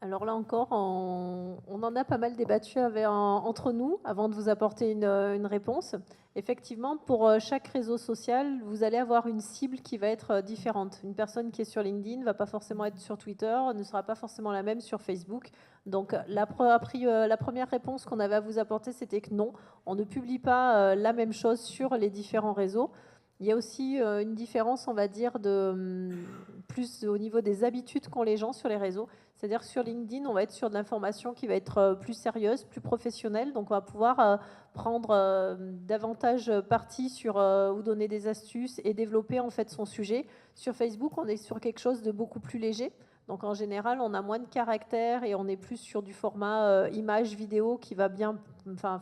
Alors là encore, on en a pas mal débattu entre nous avant de vous apporter une réponse. Effectivement, pour chaque réseau social, vous allez avoir une cible qui va être différente. Une personne qui est sur LinkedIn ne va pas forcément être sur Twitter, ne sera pas forcément la même sur Facebook. Donc la première réponse qu'on avait à vous apporter, c'était que non, on ne publie pas la même chose sur les différents réseaux. Il y a aussi une différence, on va dire, plus au niveau des habitudes qu'ont les gens sur les réseaux. C'est-à-dire que sur LinkedIn, on va être sur de l'information qui va être plus sérieuse, plus professionnelle. Donc, on va pouvoir prendre davantage parti sur ou donner des astuces et développer en fait son sujet. Sur Facebook, on est sur quelque chose de beaucoup plus léger. Donc, en général, on a moins de caractères et on est plus sur du format image, vidéo qui va bien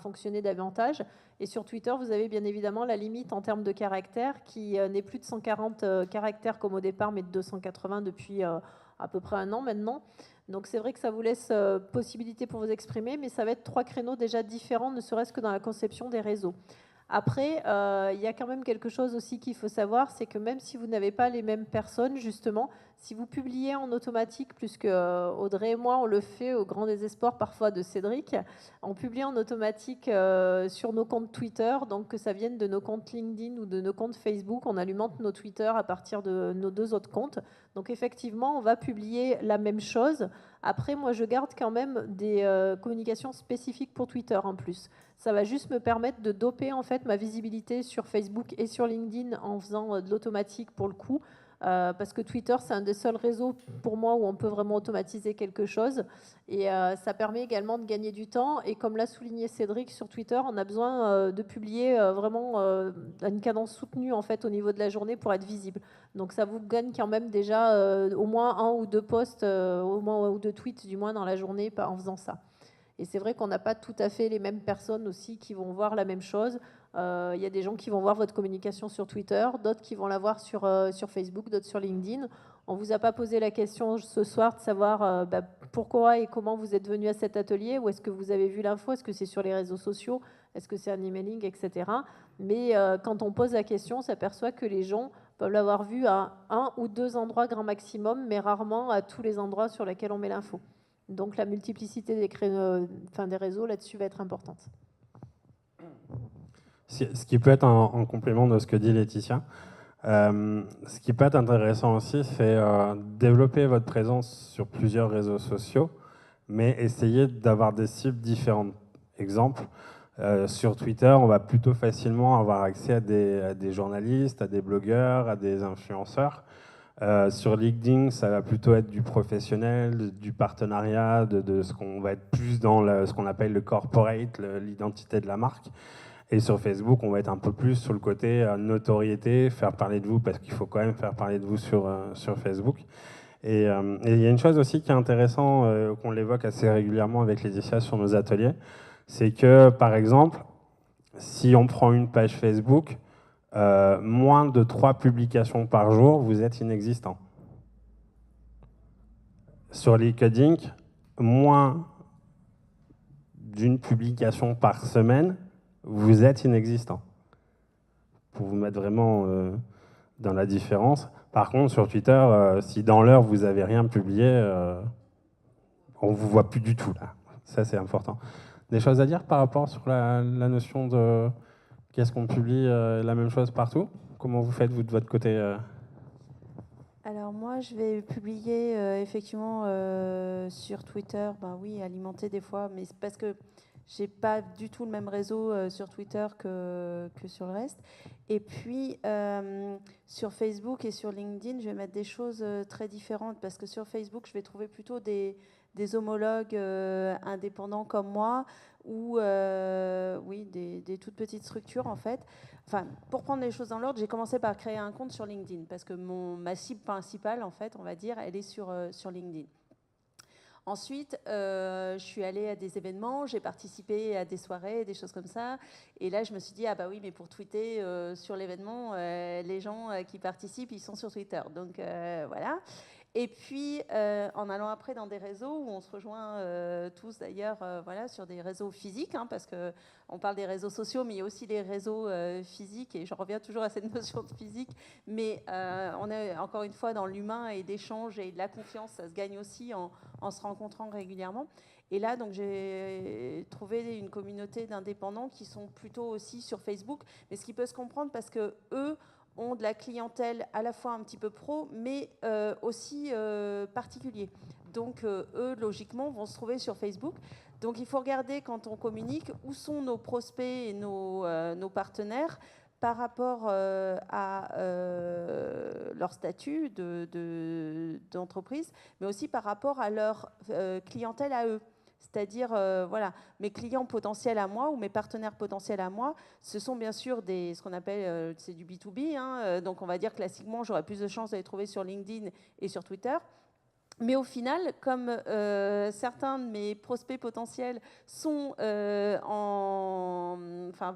fonctionner davantage. Et sur Twitter, vous avez bien évidemment la limite en termes de caractères qui n'est plus de 140 caractères comme au départ, mais de 280 depuis à peu près un an maintenant. Donc c'est vrai que ça vous laisse possibilité pour vous exprimer, mais ça va être 3 créneaux déjà différents, ne serait-ce que dans la conception des réseaux. Après, il y a quand même quelque chose aussi qu'il faut savoir, c'est que même si vous n'avez pas les mêmes personnes, justement, si vous publiez en automatique, puisque Audrey et moi, on le fait au grand désespoir parfois de Cédric, on publie en automatique sur nos comptes Twitter, donc que ça vienne de nos comptes LinkedIn ou de nos comptes Facebook, on alimente nos Twitter à partir de nos 2 autres comptes. Donc effectivement, on va publier la même chose. Après, moi, je garde quand même des communications spécifiques pour Twitter en plus. Ça va juste me permettre de doper en fait ma visibilité sur Facebook et sur LinkedIn en faisant de l'automatique pour le coup. Parce que Twitter, c'est un des seuls réseaux pour moi où on peut vraiment automatiser quelque chose. Et ça permet également de gagner du temps. Et comme l'a souligné Cédric, sur Twitter, on a besoin de publier vraiment à une cadence soutenue en fait, au niveau de la journée pour être visible. Donc ça vous gagne quand même déjà au moins 1 ou 2 posts, au moins 1 ou 2 tweets du moins dans la journée en faisant ça. Et c'est vrai qu'on n'a pas tout à fait les mêmes personnes aussi qui vont voir la même chose. Il y a des gens qui vont voir votre communication sur Twitter, d'autres qui vont la voir sur Facebook, d'autres sur LinkedIn. On ne vous a pas posé la question ce soir de savoir pourquoi et comment vous êtes venu à cet atelier, où est-ce que vous avez vu l'info, est-ce que c'est sur les réseaux sociaux, est-ce que c'est un emailing, etc. Mais quand on pose la question, on s'aperçoit que les gens peuvent l'avoir vu à 1 ou 2 endroits grand maximum, mais rarement à tous les endroits sur lesquels on met l'info. Donc la multiplicité des réseaux là-dessus va être importante. Ce qui peut être en complément de ce que dit Laetitia, ce qui peut être intéressant aussi, c'est développer votre présence sur plusieurs réseaux sociaux, mais essayer d'avoir des cibles différentes. Exemple, sur Twitter, on va plutôt facilement avoir accès à des journalistes, à des blogueurs, à des influenceurs. Sur LinkedIn, ça va plutôt être du professionnel, du partenariat, de ce qu'on va être plus dans ce qu'on appelle le corporate, l'identité de la marque. Et sur Facebook, on va être un peu plus sur le côté notoriété, faire parler de vous, parce qu'il faut quand même faire parler de vous sur Facebook. Et il y a une chose aussi qui est intéressante, qu'on l'évoque assez régulièrement avec Laetitia sur nos ateliers, c'est que, par exemple, si on prend une page Facebook, moins de 3 publications par jour, vous êtes inexistant. Sur LinkedIn, moins d'une publication par semaine, vous êtes inexistant. Pour vous mettre vraiment dans la différence. Par contre, sur Twitter, si dans l'heure vous n'avez rien publié, on ne vous voit plus du tout là. Ça, c'est important. Des choses à dire par rapport sur la notion de qu'est-ce qu'on publie la même chose partout? Comment vous faites, vous, de votre côté Alors moi, je vais publier effectivement sur Twitter, oui, alimenter des fois, mais c'est parce que j'ai pas du tout le même réseau sur Twitter que sur le reste. Et puis sur Facebook et sur LinkedIn, je vais mettre des choses très différentes parce que sur Facebook, je vais trouver plutôt des homologues indépendants comme moi ou oui, des toutes petites structures en fait. Enfin, pour prendre les choses dans l'ordre, j'ai commencé par créer un compte sur LinkedIn parce que ma cible principale, en fait, on va dire, elle est sur LinkedIn. Ensuite, je suis allée à des événements, j'ai participé à des soirées, des choses comme ça. Et là, je me suis dit, ah bah oui, mais pour tweeter sur l'événement, les gens qui participent, ils sont sur Twitter. Donc voilà. Et puis, en allant après dans des réseaux où on se rejoint tous d'ailleurs voilà, sur des réseaux physiques, hein, parce qu'on parle des réseaux sociaux, mais il y a aussi les réseaux physiques, et je reviens toujours à cette notion de physique, mais on est encore une fois dans l'humain et d'échange et de la confiance, ça se gagne aussi en se rencontrant régulièrement. Et là, donc, j'ai trouvé une communauté d'indépendants qui sont plutôt aussi sur Facebook, mais ce qui peut se comprendre parce que eux ont de la clientèle à la fois un petit peu pro, mais aussi particulier. Donc, eux, logiquement, vont se trouver sur Facebook. Donc, il faut regarder, quand on communique, où sont nos prospects et nos partenaires par rapport à leur statut d'entreprise, mais aussi par rapport à leur clientèle à eux. C'est-à-dire, voilà, mes clients potentiels à moi ou mes partenaires potentiels à moi, ce sont bien sûr ce qu'on appelle, c'est du B2B. Hein, donc, on va dire classiquement, j'aurais plus de chances de les trouver sur LinkedIn et sur Twitter. Mais au final, comme certains de mes prospects potentiels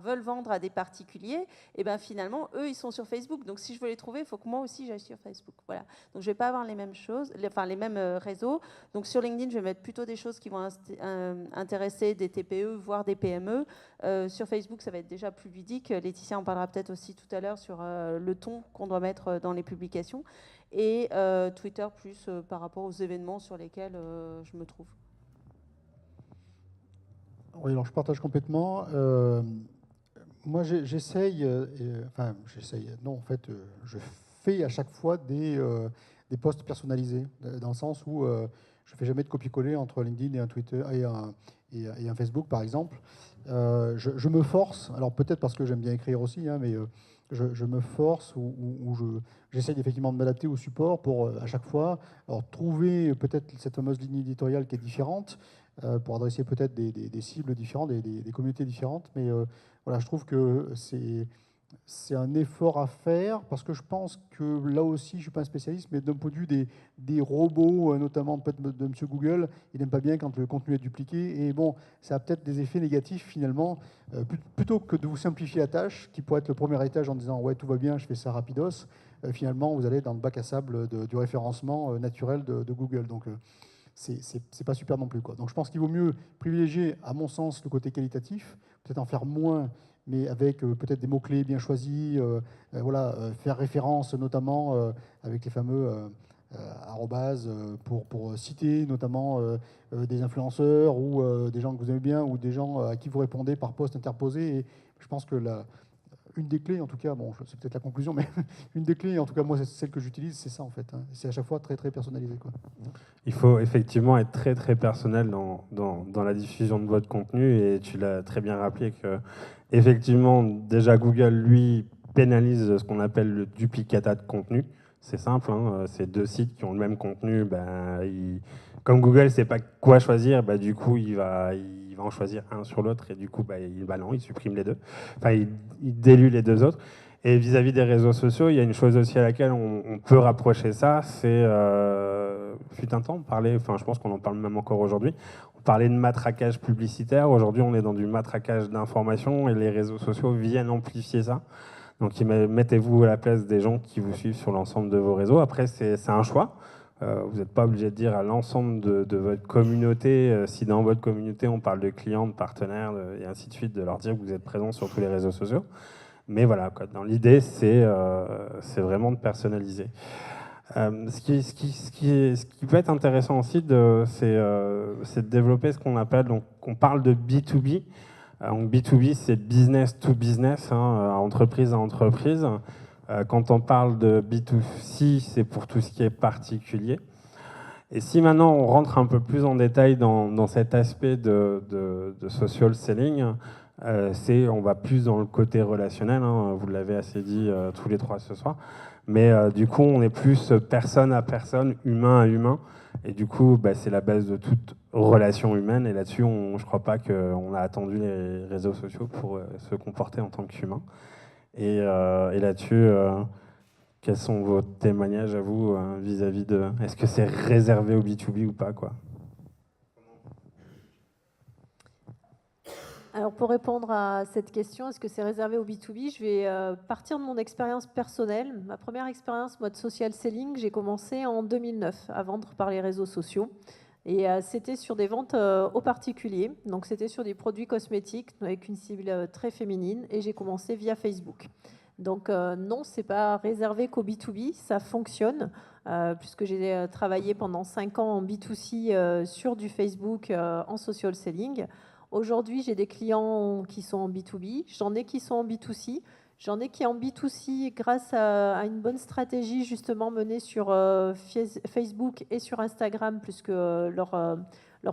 veulent vendre à des particuliers, et ben finalement, eux, ils sont sur Facebook. Donc, si je veux les trouver, il faut que moi aussi, j'aille sur Facebook. Voilà. Donc, je ne vais pas avoir les mêmes choses, les mêmes réseaux. Donc, sur LinkedIn, je vais mettre plutôt des choses qui vont intéresser des TPE, voire des PME. Sur Facebook, ça va être déjà plus ludique. Laetitia en parlera peut-être aussi tout à l'heure sur le ton qu'on doit mettre dans les publications. Et Twitter plus par rapport aux événements sur lesquels je me trouve. Oui, alors je partage complètement. Moi, j'essaye, non, en fait, je fais à chaque fois des posts personnalisés, dans le sens où je ne fais jamais de copier-coller entre LinkedIn et un Twitter et un Facebook, par exemple. Je me force, alors peut-être parce que j'aime bien écrire aussi, hein, mais je me force ou j'essaye effectivement de m'adapter au support pour à chaque fois trouver peut-être cette fameuse ligne éditoriale qui est différente pour adresser peut-être des cibles différentes, des communautés différentes. Mais voilà, je trouve que c'est un effort à faire parce que je pense que là aussi, je ne suis pas un spécialiste, mais d'un point de vue des robots, notamment peut-être de M. Google, il n'aime pas bien quand le contenu est dupliqué. Et bon, ça a peut-être des effets négatifs finalement. Plutôt que de vous simplifier la tâche, qui pourrait être le premier étage en disant « ouais, tout va bien, je fais ça rapidos », finalement, vous allez dans le bac à sable du référencement naturel de Google. Donc, c'est pas super non plus, quoi. Donc, je pense qu'il vaut mieux privilégier, à mon sens, le côté qualitatif, peut-être en faire moins, mais avec peut-être des mots-clés bien choisis, faire référence notamment avec les fameux arrobase pour citer notamment des influenceurs ou des gens que vous aimez bien ou des gens à qui vous répondez par post interposé. Et je pense que une des clés, en tout cas, bon, c'est peut-être la conclusion, mais une des clés, en tout cas, moi, c'est celle que j'utilise, c'est ça, en fait. Hein. C'est à chaque fois très, très personnalisé, quoi. Il faut effectivement être très, très personnel dans la diffusion de votre contenu, et tu l'as très bien rappelé que, effectivement, déjà, Google, lui, pénalise ce qu'on appelle le duplicata de contenu. C'est simple, hein, c'est deux sites qui ont le même contenu, comme Google ne sait pas quoi choisir, du coup, il va en choisir un sur l'autre, et du coup, il supprime les deux. Enfin, il délue les deux autres. Et vis-à-vis des réseaux sociaux, il y a une chose aussi à laquelle on peut rapprocher ça, c'est, fut un temps, on parlait, je pense qu'on en parle même encore aujourd'hui, on parlait de matraquage publicitaire. Aujourd'hui, on est dans du matraquage d'informations, et les réseaux sociaux viennent amplifier ça. Donc, mettez-vous à la place des gens qui vous suivent sur l'ensemble de vos réseaux. Après, c'est un choix. Vous n'êtes pas obligé de dire à l'ensemble de votre communauté, si dans votre communauté on parle de clients, de partenaires et ainsi de suite, de leur dire que vous êtes présent sur tous les réseaux sociaux. Mais voilà, quoi, dans l'idée, c'est vraiment de personnaliser. Ce qui peut être intéressant aussi, c'est de développer ce qu'on appelle, donc on parle de B2B. Donc B2B, c'est business to business, hein, entreprise à entreprise. Quand on parle de B2C, c'est pour tout ce qui est particulier. Et si maintenant on rentre un peu plus en détail dans cet aspect de social selling, On va plus dans le côté relationnel, hein, vous l'avez assez dit tous les trois ce soir, mais du coup on est plus personne à personne, humain à humain, et du coup c'est la base de toute relation humaine, et là-dessus je ne crois pas qu'on a attendu les réseaux sociaux pour se comporter en tant qu'humain. Et là-dessus, quels sont vos témoignages à vous vis-à-vis de... Est-ce que c'est réservé au B2B ou pas, quoi ? Alors pour répondre à cette question, est-ce que c'est réservé au B2B, je vais partir de mon expérience personnelle. Ma première expérience, moi, de social selling, j'ai commencé en 2009 à vendre par les réseaux sociaux. Et c'était sur des ventes aux particuliers. Donc c'était sur des produits cosmétiques avec une cible très féminine. Et j'ai commencé via Facebook. Donc non, ce n'est pas réservé qu'au B2B, ça fonctionne. Puisque j'ai travaillé pendant 5 ans en B2C sur du Facebook en social selling. Aujourd'hui, j'ai des clients qui sont en B2B, j'en ai qui sont en B2C, j'en ai qui en B2C grâce à une bonne stratégie justement menée sur Facebook et sur Instagram, puisque leurs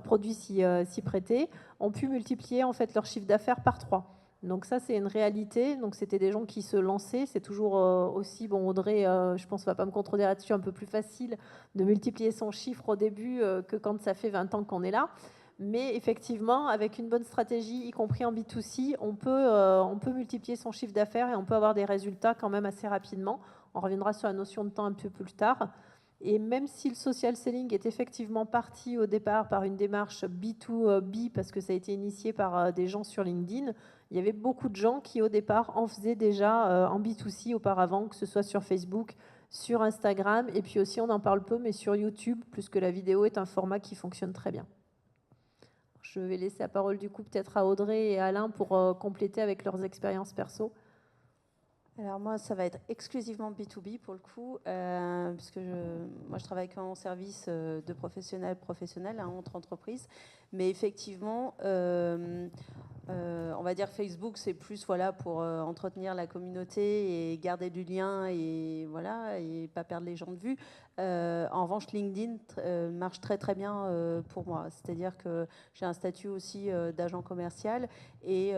produits s'y prêtaient, ont pu multiplier en fait leur chiffre d'affaires par 3. Donc ça, c'est une réalité. Donc c'était des gens qui se lançaient. C'est toujours aussi, bon Audrey, je pense, ne va pas me contredire là-dessus, un peu plus facile de multiplier son chiffre au début que quand ça fait 20 ans qu'on est là. Mais effectivement, avec une bonne stratégie, y compris en B2C, on peut multiplier son chiffre d'affaires et on peut avoir des résultats quand même assez rapidement. On reviendra sur la notion de temps un peu plus tard. Et même si le social selling est effectivement parti au départ par une démarche B2B, parce que ça a été initié par des gens sur LinkedIn, il y avait beaucoup de gens qui au départ en faisaient déjà en B2C auparavant, que ce soit sur Facebook, sur Instagram, et puis aussi on en parle peu, mais sur YouTube, puisque la vidéo est un format qui fonctionne très bien. Je vais laisser la parole du coup peut-être à Audrey et Alain pour compléter avec leurs expériences perso. Alors moi, ça va être exclusivement B2B pour le coup, puisque moi je travaille qu'en service de professionnel entre entreprises. Mais effectivement, on va dire Facebook, c'est plus voilà, pour entretenir la communauté et garder du lien et voilà, et pas perdre les gens de vue. En revanche, LinkedIn marche très très bien pour moi. C'est-à-dire que j'ai un statut aussi d'agent commercial et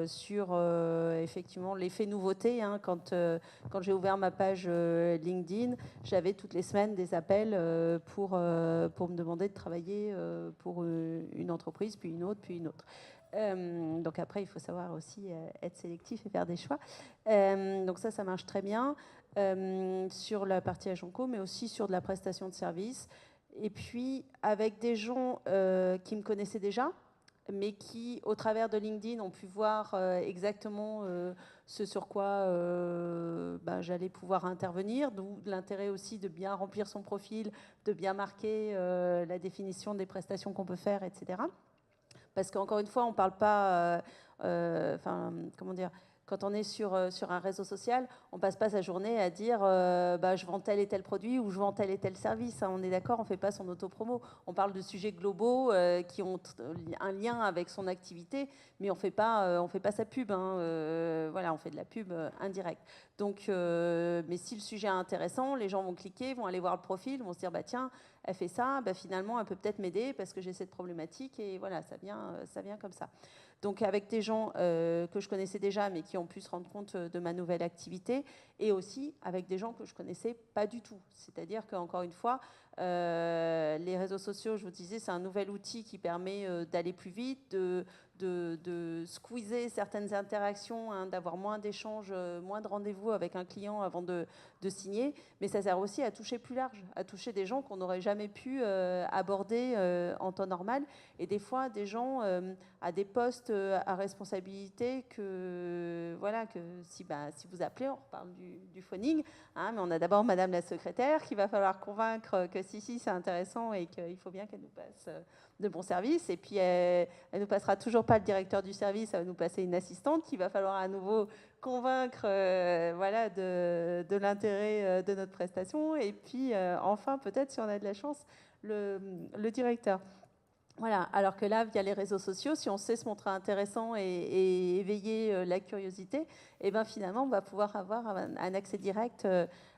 sur effectivement l'effet nouveauté, hein, quand j'ai ouvert ma page LinkedIn, j'avais toutes les semaines des appels pour me demander de travailler pour une entreprise, puis une autre, puis une autre. Donc après, il faut savoir aussi être sélectif et faire des choix. Donc ça marche très bien sur la partie agent co, mais aussi sur de la prestation de service. Et puis avec des gens qui me connaissaient déjà, mais qui, au travers de LinkedIn, ont pu voir exactement ce sur quoi j'allais pouvoir intervenir, d'où l'intérêt aussi de bien remplir son profil, de bien marquer la définition des prestations qu'on peut faire, etc. Parce qu'encore une fois, on ne parle pas, comment dire, quand on est sur un réseau social, on ne passe pas sa journée à dire je vends tel et tel produit ou je vends tel et tel service. Hein, on est d'accord, on ne fait pas son autopromo. On parle de sujets globaux qui ont un lien avec son activité, mais on ne fait pas sa pub. Hein, voilà, on fait de la pub indirecte. Donc, mais si le sujet est intéressant, les gens vont cliquer, vont aller voir le profil, vont se dire tiens, elle fait ça, finalement, elle peut peut-être m'aider parce que j'ai cette problématique et voilà, ça vient comme ça. Donc avec des gens que je connaissais déjà, mais qui ont pu se rendre compte de ma nouvelle activité, et aussi avec des gens que je connaissais pas du tout. C'est-à-dire qu'encore une fois, les réseaux sociaux, je vous disais, c'est un nouvel outil qui permet d'aller plus vite, de squeezer certaines interactions, hein, d'avoir moins d'échanges, moins de rendez-vous avec un client avant de signer, mais ça sert aussi à toucher plus large, à toucher des gens qu'on n'aurait jamais pu aborder en temps normal, et des fois des gens à des postes à responsabilité que si vous appelez, on reparle du phoning, hein, mais on a d'abord Madame la secrétaire qu'il va falloir convaincre que si c'est intéressant et qu'il faut bien qu'elle nous passe de bons services, et puis elle ne nous passera toujours pas le directeur du service, elle va nous passer une assistante qu'il va falloir à nouveau convaincre de l'intérêt de notre prestation, et puis enfin peut-être si on a de la chance le directeur. Voilà, alors que là, via les réseaux sociaux, si on sait se montrer intéressant et éveiller la curiosité, et finalement, on va pouvoir avoir un accès direct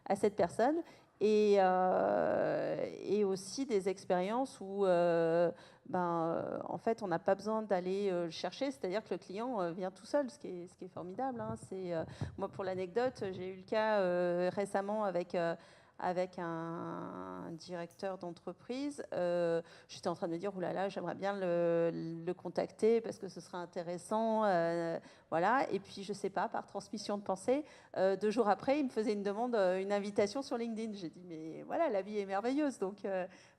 à cette personne. Et aussi des expériences où en fait, on n'a pas besoin d'aller le chercher, c'est-à-dire que le client vient tout seul, ce qui est formidable. Hein. Moi, pour l'anecdote, j'ai eu le cas récemment avec un directeur d'entreprise. J'étais en train de me dire, oulala, j'aimerais bien le contacter parce que ce serait intéressant. Voilà. Et puis, je ne sais pas, par transmission de pensée, 2 jours après, il me faisait une demande, une invitation sur LinkedIn. J'ai dit, mais voilà, la vie est merveilleuse. Donc,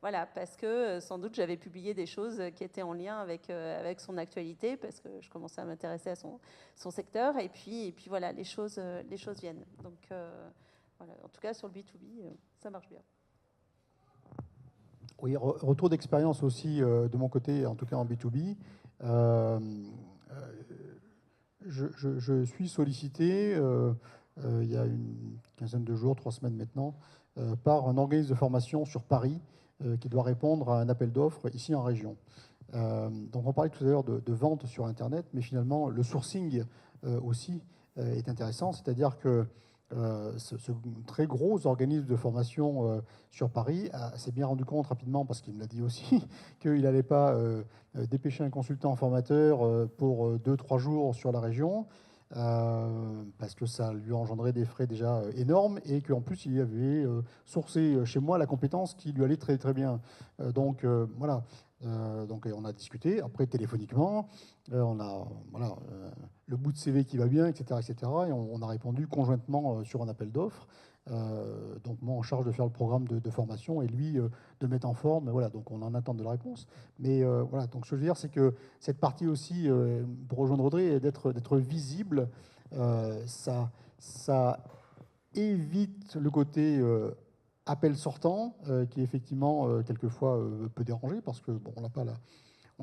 voilà, parce que sans doute, j'avais publié des choses qui étaient en lien avec son actualité, parce que je commençais à m'intéresser à son secteur. Et puis voilà, les choses viennent. Donc, voilà. En tout cas, sur le B2B, ça marche bien. Oui, retour d'expérience aussi de mon côté, en tout cas en B2B. Je suis sollicité il y a une quinzaine de jours, 3 semaines maintenant, par un organisme de formation sur Paris qui doit répondre à un appel d'offres ici en région. Donc on parlait tout à l'heure de vente sur Internet, mais finalement le sourcing aussi est intéressant, c'est-à-dire que ce très gros organisme de formation sur Paris s'est bien rendu compte rapidement, parce qu'il me l'a dit aussi, qu'il n'allait pas dépêcher un consultant formateur pour 2-3 jours sur la région, parce que ça lui engendrait des frais déjà énormes, et qu'en plus il avait sourcé chez moi la compétence qui lui allait très très bien. Donc voilà. Donc on a discuté, après téléphoniquement, on a le bout de CV qui va bien, etc. etc. et on a répondu conjointement sur un appel d'offres. Donc moi en charge de faire le programme de formation et lui de mettre en forme. Voilà, donc on en attend de la réponse. Mais voilà, donc ce que je veux dire, c'est que cette partie aussi, pour rejoindre Audrey, d'être visible, ça évite le côté appel sortant, qui effectivement quelquefois peut déranger, parce que bon, on n'a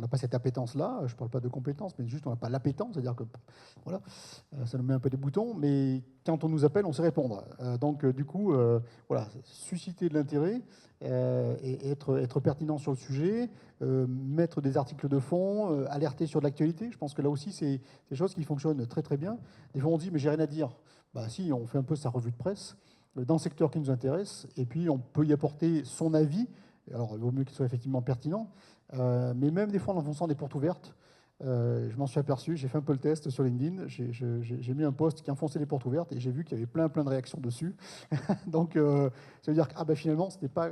pas cette appétence-là. Je ne parle pas de compétence, mais juste on n'a pas l'appétence, c'est-à-dire que voilà, ça nous met un peu des boutons, mais quand on nous appelle, on sait répondre. Donc du coup, voilà, susciter de l'intérêt et être pertinent sur le sujet, mettre des articles de fond, alerter sur de l'actualité. Je pense que là aussi, c'est des choses qui fonctionnent très très bien. Des fois, on dit, mais j'ai rien à dire. Bah si, on fait un peu sa revue de presse dans le secteur qui nous intéresse, et puis on peut y apporter son avis. Alors, il vaut mieux qu'il soit effectivement pertinent, mais même des fois en enfonçant des portes ouvertes. Je m'en suis aperçu, j'ai fait un peu le test sur LinkedIn, j'ai mis un post qui enfonçait les portes ouvertes, et j'ai vu qu'il y avait plein de réactions dessus. Donc, ça veut dire que finalement, ce n'était pas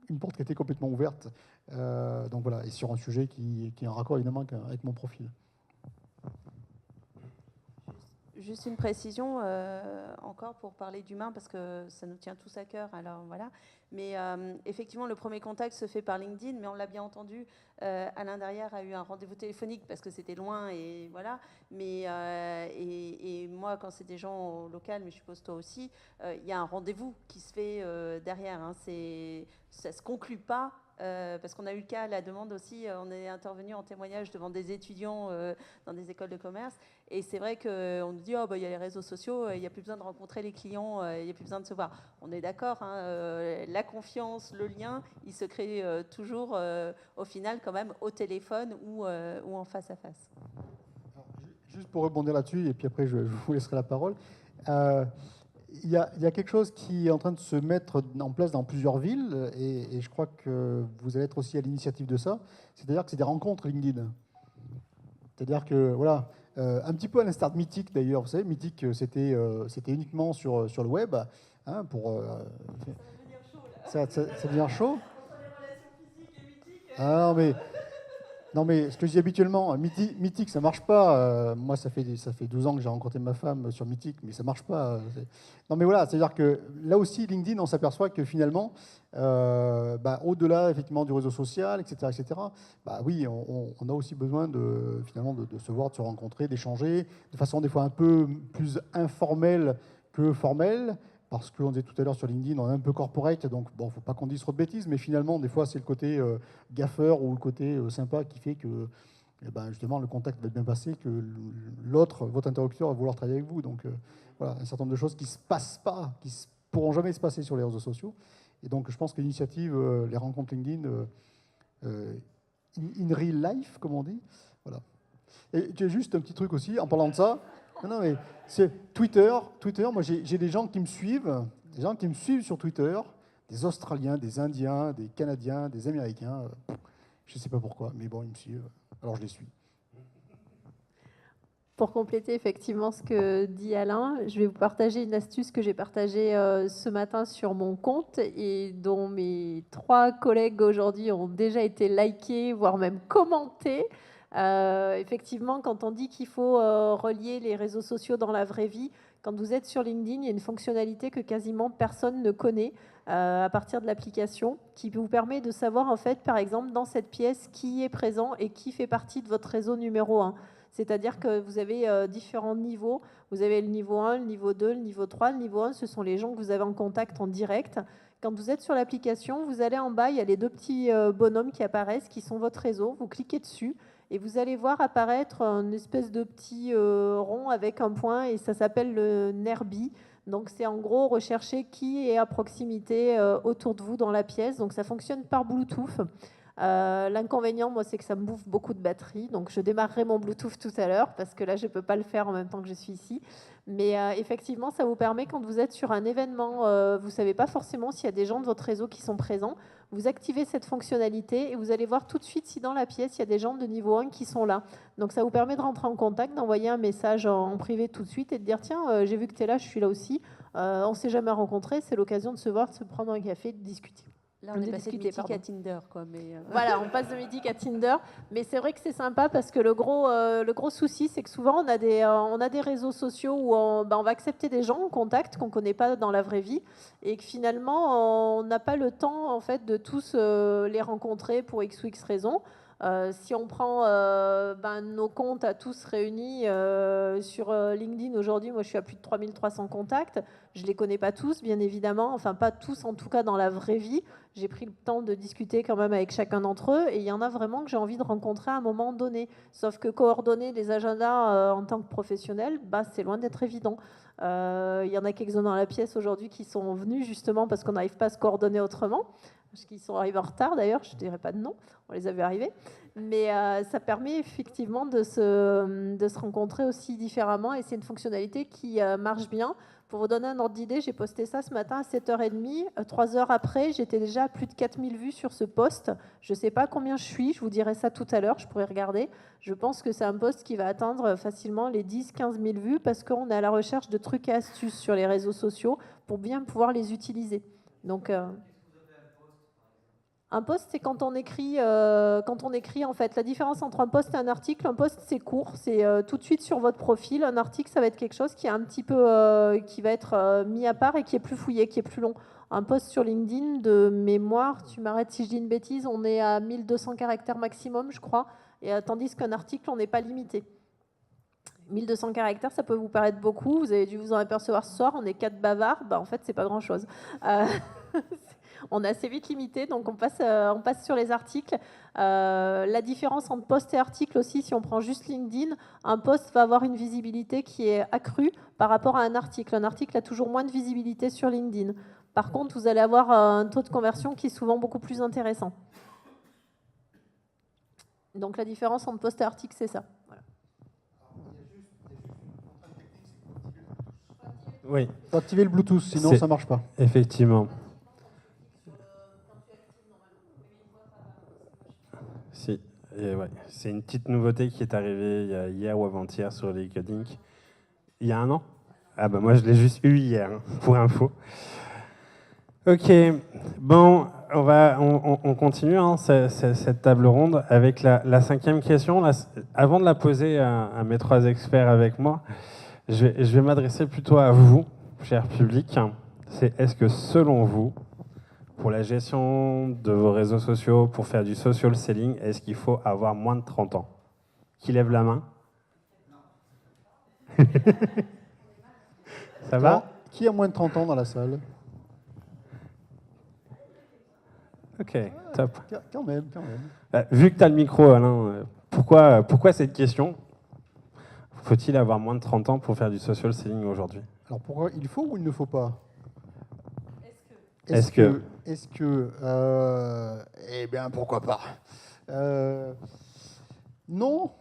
une porte qui était complètement ouverte. Donc voilà, et sur un sujet qui est en raccord évidemment avec mon profil. Juste une précision encore pour parler d'humain, parce que ça nous tient tous à cœur. Alors voilà. Mais effectivement, le premier contact se fait par LinkedIn, mais on l'a bien entendu. Alain derrière a eu un rendez-vous téléphonique parce que c'était loin, et voilà. Mais et moi, quand c'est des gens au local, mais je suppose toi aussi, il y a un rendez-vous qui se fait derrière. Hein. Ça se conclut pas. Parce qu'on a eu le cas, la demande aussi, on est intervenu en témoignage devant des étudiants dans des écoles de commerce, et c'est vrai qu'on nous dit, oh, bah, y a les réseaux sociaux, il n'y a plus besoin de rencontrer les clients, il n'y a plus besoin de se voir. On est d'accord, hein, la confiance, le lien, il se crée toujours au final quand même au téléphone ou en face à face. Alors, juste pour rebondir là-dessus, et puis après je vous laisserai la parole. Il y a quelque chose qui est en train de se mettre en place dans plusieurs villes, et je crois que vous allez être aussi à l'initiative de ça. C'est-à-dire que c'est des rencontres LinkedIn. C'est-à-dire que, voilà, un petit peu à l'instar de Mythic d'ailleurs. Vous savez, Mythic, c'était uniquement sur le web. Hein, ça devient chaud. Ah, non, mais ce que je dis habituellement, Mythic, ça marche pas. Moi, ça fait 12 ans que j'ai rencontré ma femme sur Mythic, mais ça marche pas. Non, mais voilà, c'est-à-dire que là aussi, LinkedIn, on s'aperçoit que finalement, au-delà effectivement du réseau social, etc., bah oui, on a aussi besoin finalement de se voir, de se rencontrer, d'échanger, de façon des fois un peu plus informelle que formelle. Parce qu'on disait tout à l'heure sur LinkedIn, on est un peu corporate, donc bon, faut pas qu'on dise trop de bêtises, mais finalement, des fois, c'est le côté gaffeur ou le côté sympa qui fait que, justement, le contact va bien passer, que l'autre, votre interlocuteur, va vouloir travailler avec vous. Donc, voilà, un certain nombre de choses qui se passent pas, qui ne pourront jamais se passer sur les réseaux sociaux. Et donc, je pense que l'initiative, les rencontres LinkedIn, in real life, comme on dit, voilà. Et j'ai juste un petit truc aussi, en parlant de ça. Non, mais c'est Twitter, moi j'ai des gens qui me suivent, sur Twitter, des Australiens, des Indiens, des Canadiens, des Américains. Je ne sais pas pourquoi, mais bon, ils me suivent. Alors je les suis. Pour compléter effectivement ce que dit Alain, je vais vous partager une astuce que j'ai partagée ce matin sur mon compte et dont mes 3 collègues aujourd'hui ont déjà été likés, voire même commentés. Effectivement, quand on dit qu'il faut relier les réseaux sociaux dans la vraie vie, quand vous êtes sur LinkedIn, il y a une fonctionnalité que quasiment personne ne connaît à partir de l'application qui vous permet de savoir en fait, par exemple, dans cette pièce, qui est présent et qui fait partie de votre réseau numéro 1. C'est-à-dire que vous avez différents niveaux. Vous avez le niveau 1, le niveau 2, le niveau 3. Le niveau 1, ce sont les gens que vous avez en contact en direct. Quand vous êtes sur l'application, vous allez en bas, il y a les 2 petits bonhommes qui apparaissent, qui sont votre réseau. Vous cliquez dessus et vous allez voir apparaître une espèce de petit rond avec un point et ça s'appelle le Nerbi. Donc c'est en gros rechercher qui est à proximité autour de vous dans la pièce. Donc ça fonctionne par Bluetooth. L'inconvénient, moi, c'est que ça me bouffe beaucoup de batterie. Donc, je démarrerai mon Bluetooth tout à l'heure parce que là, je ne peux pas le faire en même temps que je suis ici. Mais effectivement, ça vous permet, quand vous êtes sur un événement, vous ne savez pas forcément s'il y a des gens de votre réseau qui sont présents. Vous activez cette fonctionnalité et vous allez voir tout de suite si dans la pièce, il y a des gens de niveau 1 qui sont là. Donc, ça vous permet de rentrer en contact, d'envoyer un message en privé tout de suite et de dire « Tiens, j'ai vu que tu es là, je suis là aussi. On ne s'est jamais rencontrés. C'est l'occasion de se voir, de se prendre un café, de discuter. » Là, on est passé de mythique à Tinder, quoi. Mais Voilà, on passe de mythique à Tinder. Mais c'est vrai que c'est sympa parce que le gros souci, c'est que souvent, on a des réseaux sociaux où on va accepter des gens en contact qu'on ne connaît pas dans la vraie vie et que finalement, on n'a pas le temps en fait, de tous les rencontrer pour X ou X raisons. Si on prend nos comptes à tous réunis sur LinkedIn aujourd'hui, moi je suis à plus de 3300 contacts. Je ne les connais pas tous, bien évidemment. Enfin, pas tous, en tout cas, dans la vraie vie. J'ai pris le temps de discuter quand même avec chacun d'entre eux. Et il y en a vraiment que j'ai envie de rencontrer à un moment donné. Sauf que coordonner des agendas en tant que professionnel, c'est loin d'être évident. Il y en a quelques-uns dans la pièce aujourd'hui qui sont venus justement parce qu'on n'arrive pas à se coordonner autrement. Parce qu'ils sont arrivés en retard d'ailleurs, je ne dirais pas de nom, on les a vus arriver. Mais ça permet effectivement de se rencontrer aussi différemment et c'est une fonctionnalité qui marche bien. Pour vous donner un ordre d'idée, j'ai posté ça ce matin à 7h30. 3 heures après, j'étais déjà à plus de 4000 vues sur ce post. Je ne sais pas combien je suis, je vous dirai ça tout à l'heure, je pourrais regarder. Je pense que c'est un post qui va atteindre facilement les 10-15 000 vues parce qu'on est à la recherche de trucs et astuces sur les réseaux sociaux pour bien pouvoir les utiliser. Donc, un post, c'est quand on écrit en fait. La différence entre un post et un article, un post c'est court, c'est tout de suite sur votre profil. Un article, ça va être quelque chose qui est un petit peu, qui va être mis à part et qui est plus fouillé, qui est plus long. Un post sur LinkedIn de mémoire, tu m'arrêtes si je dis une bêtise, on est à 1200 caractères maximum, je crois, et tandis qu'un article, on n'est pas limité. 1200 caractères, ça peut vous paraître beaucoup. Vous avez dû vous en apercevoir ce soir. On est 4 bavards. En fait, c'est pas grand-chose. On est assez vite limité, donc on passe sur les articles. La différence entre post et article aussi, si on prend juste LinkedIn, un post va avoir une visibilité qui est accrue par rapport à un article. Un article a toujours moins de visibilité sur LinkedIn. Par contre, vous allez avoir un taux de conversion qui est souvent beaucoup plus intéressant. Donc la différence entre post et article, c'est ça. Voilà. Oui. Faut activer le Bluetooth, sinon ça ne marche pas. Effectivement. Si. Et ouais. C'est une petite nouveauté qui est arrivée hier ou avant-hier sur LinkedIn. Il y a 1 an ? Ah bah moi je l'ai juste eu hier, pour info. Ok, bon, on continue cette table ronde avec la 5e question. Avant de la poser à mes 3 experts avec moi, je vais m'adresser plutôt à vous, cher public. C'est est-ce que selon vous, pour la gestion de vos réseaux sociaux, pour faire du social selling, est-ce qu'il faut avoir moins de 30 ans ? Qui lève la main ? Ça va ? Alors, qui a moins de 30 ans dans la salle ? Ok, top. Quand même. Vu que tu as le micro, Alain, pourquoi cette question ? Faut-il avoir moins de 30 ans pour faire du social selling aujourd'hui ? Alors pourquoi il faut ou il ne faut pas ? Est-ce que eh bien, pourquoi pas ? Non.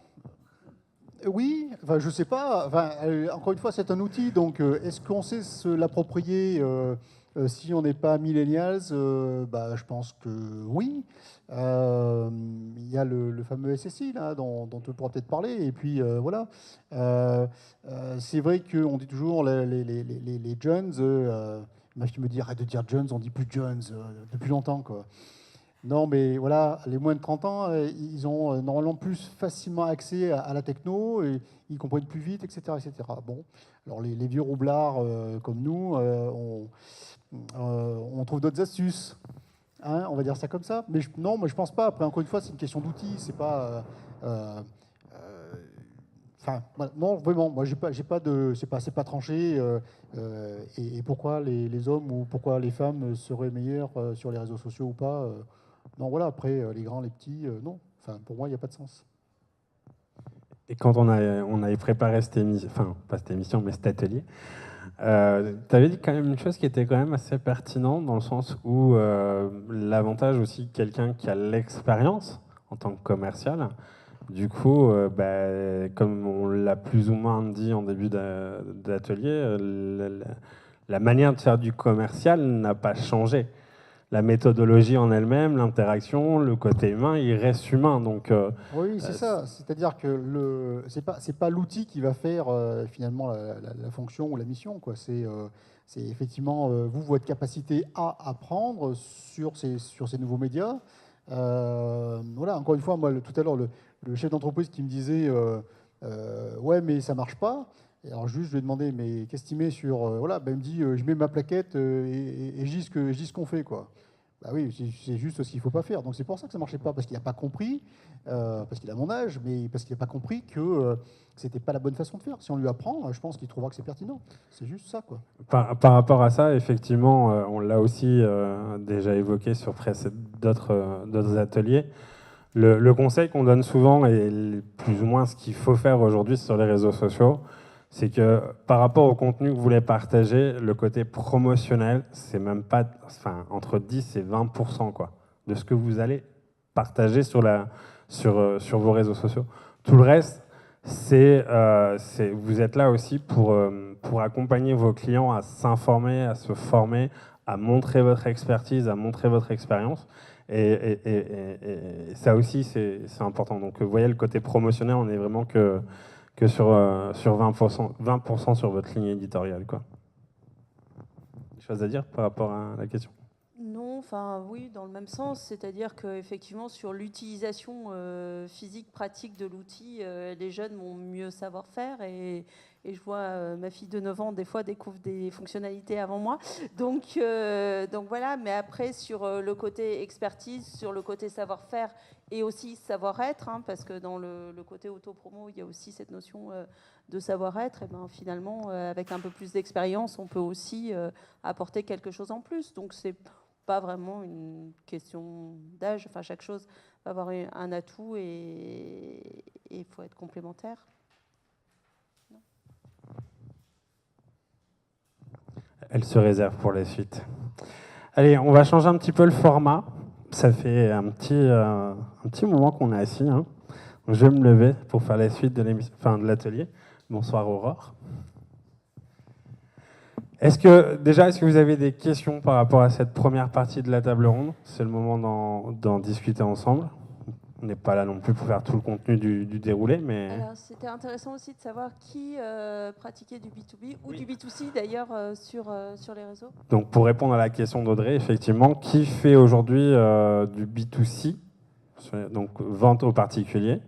Oui. Enfin, je sais pas. Enfin, encore une fois, c'est un outil. Donc, est-ce qu'on sait se l'approprier Si on n'est pas millennials, bah, je pense que oui. Il y a le fameux SSI là, dont on pourra peut-être parler. Et puis voilà. C'est vrai qu'on dit toujours les jeunes. Moi, je me dis arrête de dire jeunes, on dit plus jeunes depuis longtemps, quoi. Non, mais voilà, les moins de 30 ans, ils ont normalement plus facilement accès à la techno, et ils comprennent plus vite, etc. etc. Bon, alors les vieux roublards comme nous, on trouve d'autres astuces, hein, on va dire ça comme ça. Mais non, moi je pense pas. Après, encore une fois, c'est une question d'outils, c'est pas. Enfin, non, vraiment, moi j'ai pas de, c'est pas tranché. Et pourquoi les hommes ou pourquoi les femmes seraient meilleurs sur les réseaux sociaux ou pas non, voilà, après, les grands, les petits, non. Enfin, pour moi, il n'y a pas de sens. Et quand on avait préparé cette émission, enfin, pas cette émission, mais cet atelier, tu avais dit quand même une chose qui était quand même assez pertinente, dans le sens où l'avantage aussi, quelqu'un qui a l'expérience en tant que commercial, du coup, comme on l'a plus ou moins dit en début d'atelier, la manière de faire du commercial n'a pas changé. La méthodologie en elle-même, l'interaction, le côté humain, il reste humain. Donc, oui, c'est ça. C'est-à-dire que c'est pas l'outil qui va faire finalement la fonction ou la mission, quoi. C'est effectivement votre capacité à apprendre sur ces nouveaux médias. Voilà. Encore une fois, moi, tout à l'heure, le chef d'entreprise qui me disait ouais, mais ça marche pas. Et alors juste, je lui ai demandé mais qu'est-ce qu'il met sur voilà, ben, il me dit je mets ma plaquette et je dis ce qu'on fait, quoi. Bah oui, c'est juste ce qu'il ne faut pas faire. Donc c'est pour ça que ça ne marchait pas, parce qu'il n'a pas compris, parce qu'il a mon âge, mais parce qu'il n'a pas compris que ce n'était pas la bonne façon de faire. Si on lui apprend, je pense qu'il trouvera que c'est pertinent. C'est juste ça, quoi. Par rapport à ça, effectivement, on l'a aussi déjà évoqué sur d'autres ateliers. Le conseil qu'on donne souvent, et plus ou moins ce qu'il faut faire aujourd'hui sur les réseaux sociaux, c'est que par rapport au contenu que vous voulez partager, le côté promotionnel, c'est même pas, enfin, entre 10 et 20% quoi, de ce que vous allez partager sur vos réseaux sociaux. Tout le reste, vous êtes là aussi pour accompagner vos clients à s'informer, à se former, à montrer votre expertise, à montrer votre expérience. Et ça aussi, c'est important. Donc, vous voyez, le côté promotionnel, on est vraiment que sur 20% sur votre ligne éditoriale, quoi. Des choses à dire par rapport à la question? Non, enfin oui, dans le même sens, c'est-à-dire qu'effectivement sur l'utilisation physique, pratique de l'outil, les jeunes vont mieux savoir faire et je vois ma fille de 9 ans des fois découvre des fonctionnalités avant moi. Donc voilà, mais après sur le côté expertise, sur le côté savoir-faire et aussi savoir-être, hein, parce que dans le côté autopromo, il y a aussi cette notion de savoir-être, et ben finalement avec un peu plus d'expérience, on peut aussi apporter quelque chose en plus. Donc c'est pas vraiment une question d'âge, enfin chaque chose va avoir un atout et il faut être complémentaire. Non. Elle se réserve pour la suite. Allez, on va changer un petit peu le format. Ça fait un petit moment qu'on est assis, hein. Donc, je vais me lever pour faire la suite de l'atelier. Bonsoir Aurore. Est-ce que vous avez des questions par rapport à cette première partie de la table ronde? C'est le moment d'en discuter ensemble. On n'est pas là non plus pour faire tout le contenu du déroulé, mais... Alors, c'était intéressant aussi de savoir qui pratiquait du B2B ou du B2C d'ailleurs sur les réseaux. Donc, pour répondre à la question d'Audrey, effectivement, qui fait aujourd'hui du B2C, donc vente aux particuliers?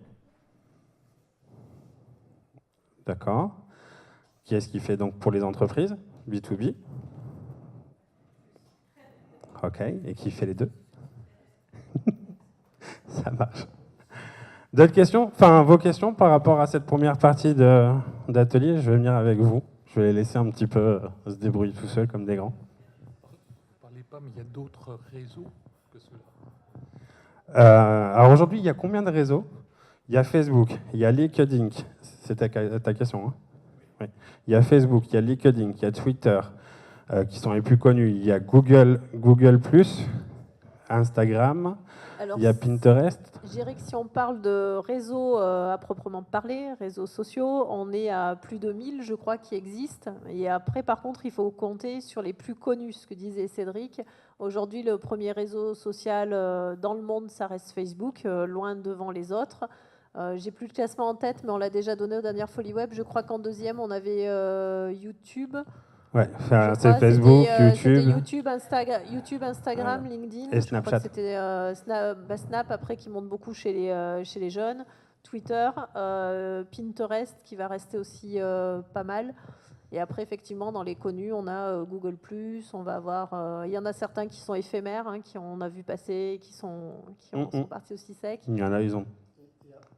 D'accord. Qui est-ce qui fait donc pour les entreprises? B2B. Ok, et qui fait les deux? Ça marche. D'autres questions? Enfin, vos questions par rapport à cette première partie d'atelier? Je vais venir avec vous. Je vais les laisser un petit peu se débrouiller tout seuls comme des grands. Ne parlez pas, mais il y a d'autres réseaux que ceux-là. Alors aujourd'hui, il y a combien de réseaux? Il y a Facebook, il y a LinkedIn. C'est ta question, hein? Oui. Il y a Facebook, il y a LinkedIn, il y a Twitter, qui sont les plus connus. Il y a Google+, Instagram, Alors, il y a Pinterest. je dirais que si on parle de réseaux à proprement parler, réseaux sociaux, on est à plus de 1000, je crois, qui existent. Et après, par contre, il faut compter sur les plus connus, ce que disait Cédric. Aujourd'hui, le premier réseau social dans le monde, ça reste Facebook, loin devant les autres. J'ai plus le classement en tête, mais on l'a déjà donné aux dernières Folies Web. Je crois qu'en deuxième, on avait YouTube. Ouais, Je c'est crois, Facebook, c'était YouTube. YouTube, Instagram, LinkedIn. Et Je crois Snapchat. que c'était Snap après qui monte beaucoup chez les jeunes. Twitter, Pinterest qui va rester aussi pas mal. Et après, effectivement, dans les connus, on a Google+, on va avoir... Il y en a certains qui sont éphémères, hein, on a vu passer, qui sont partis aussi secs. Il y en a, ils ont.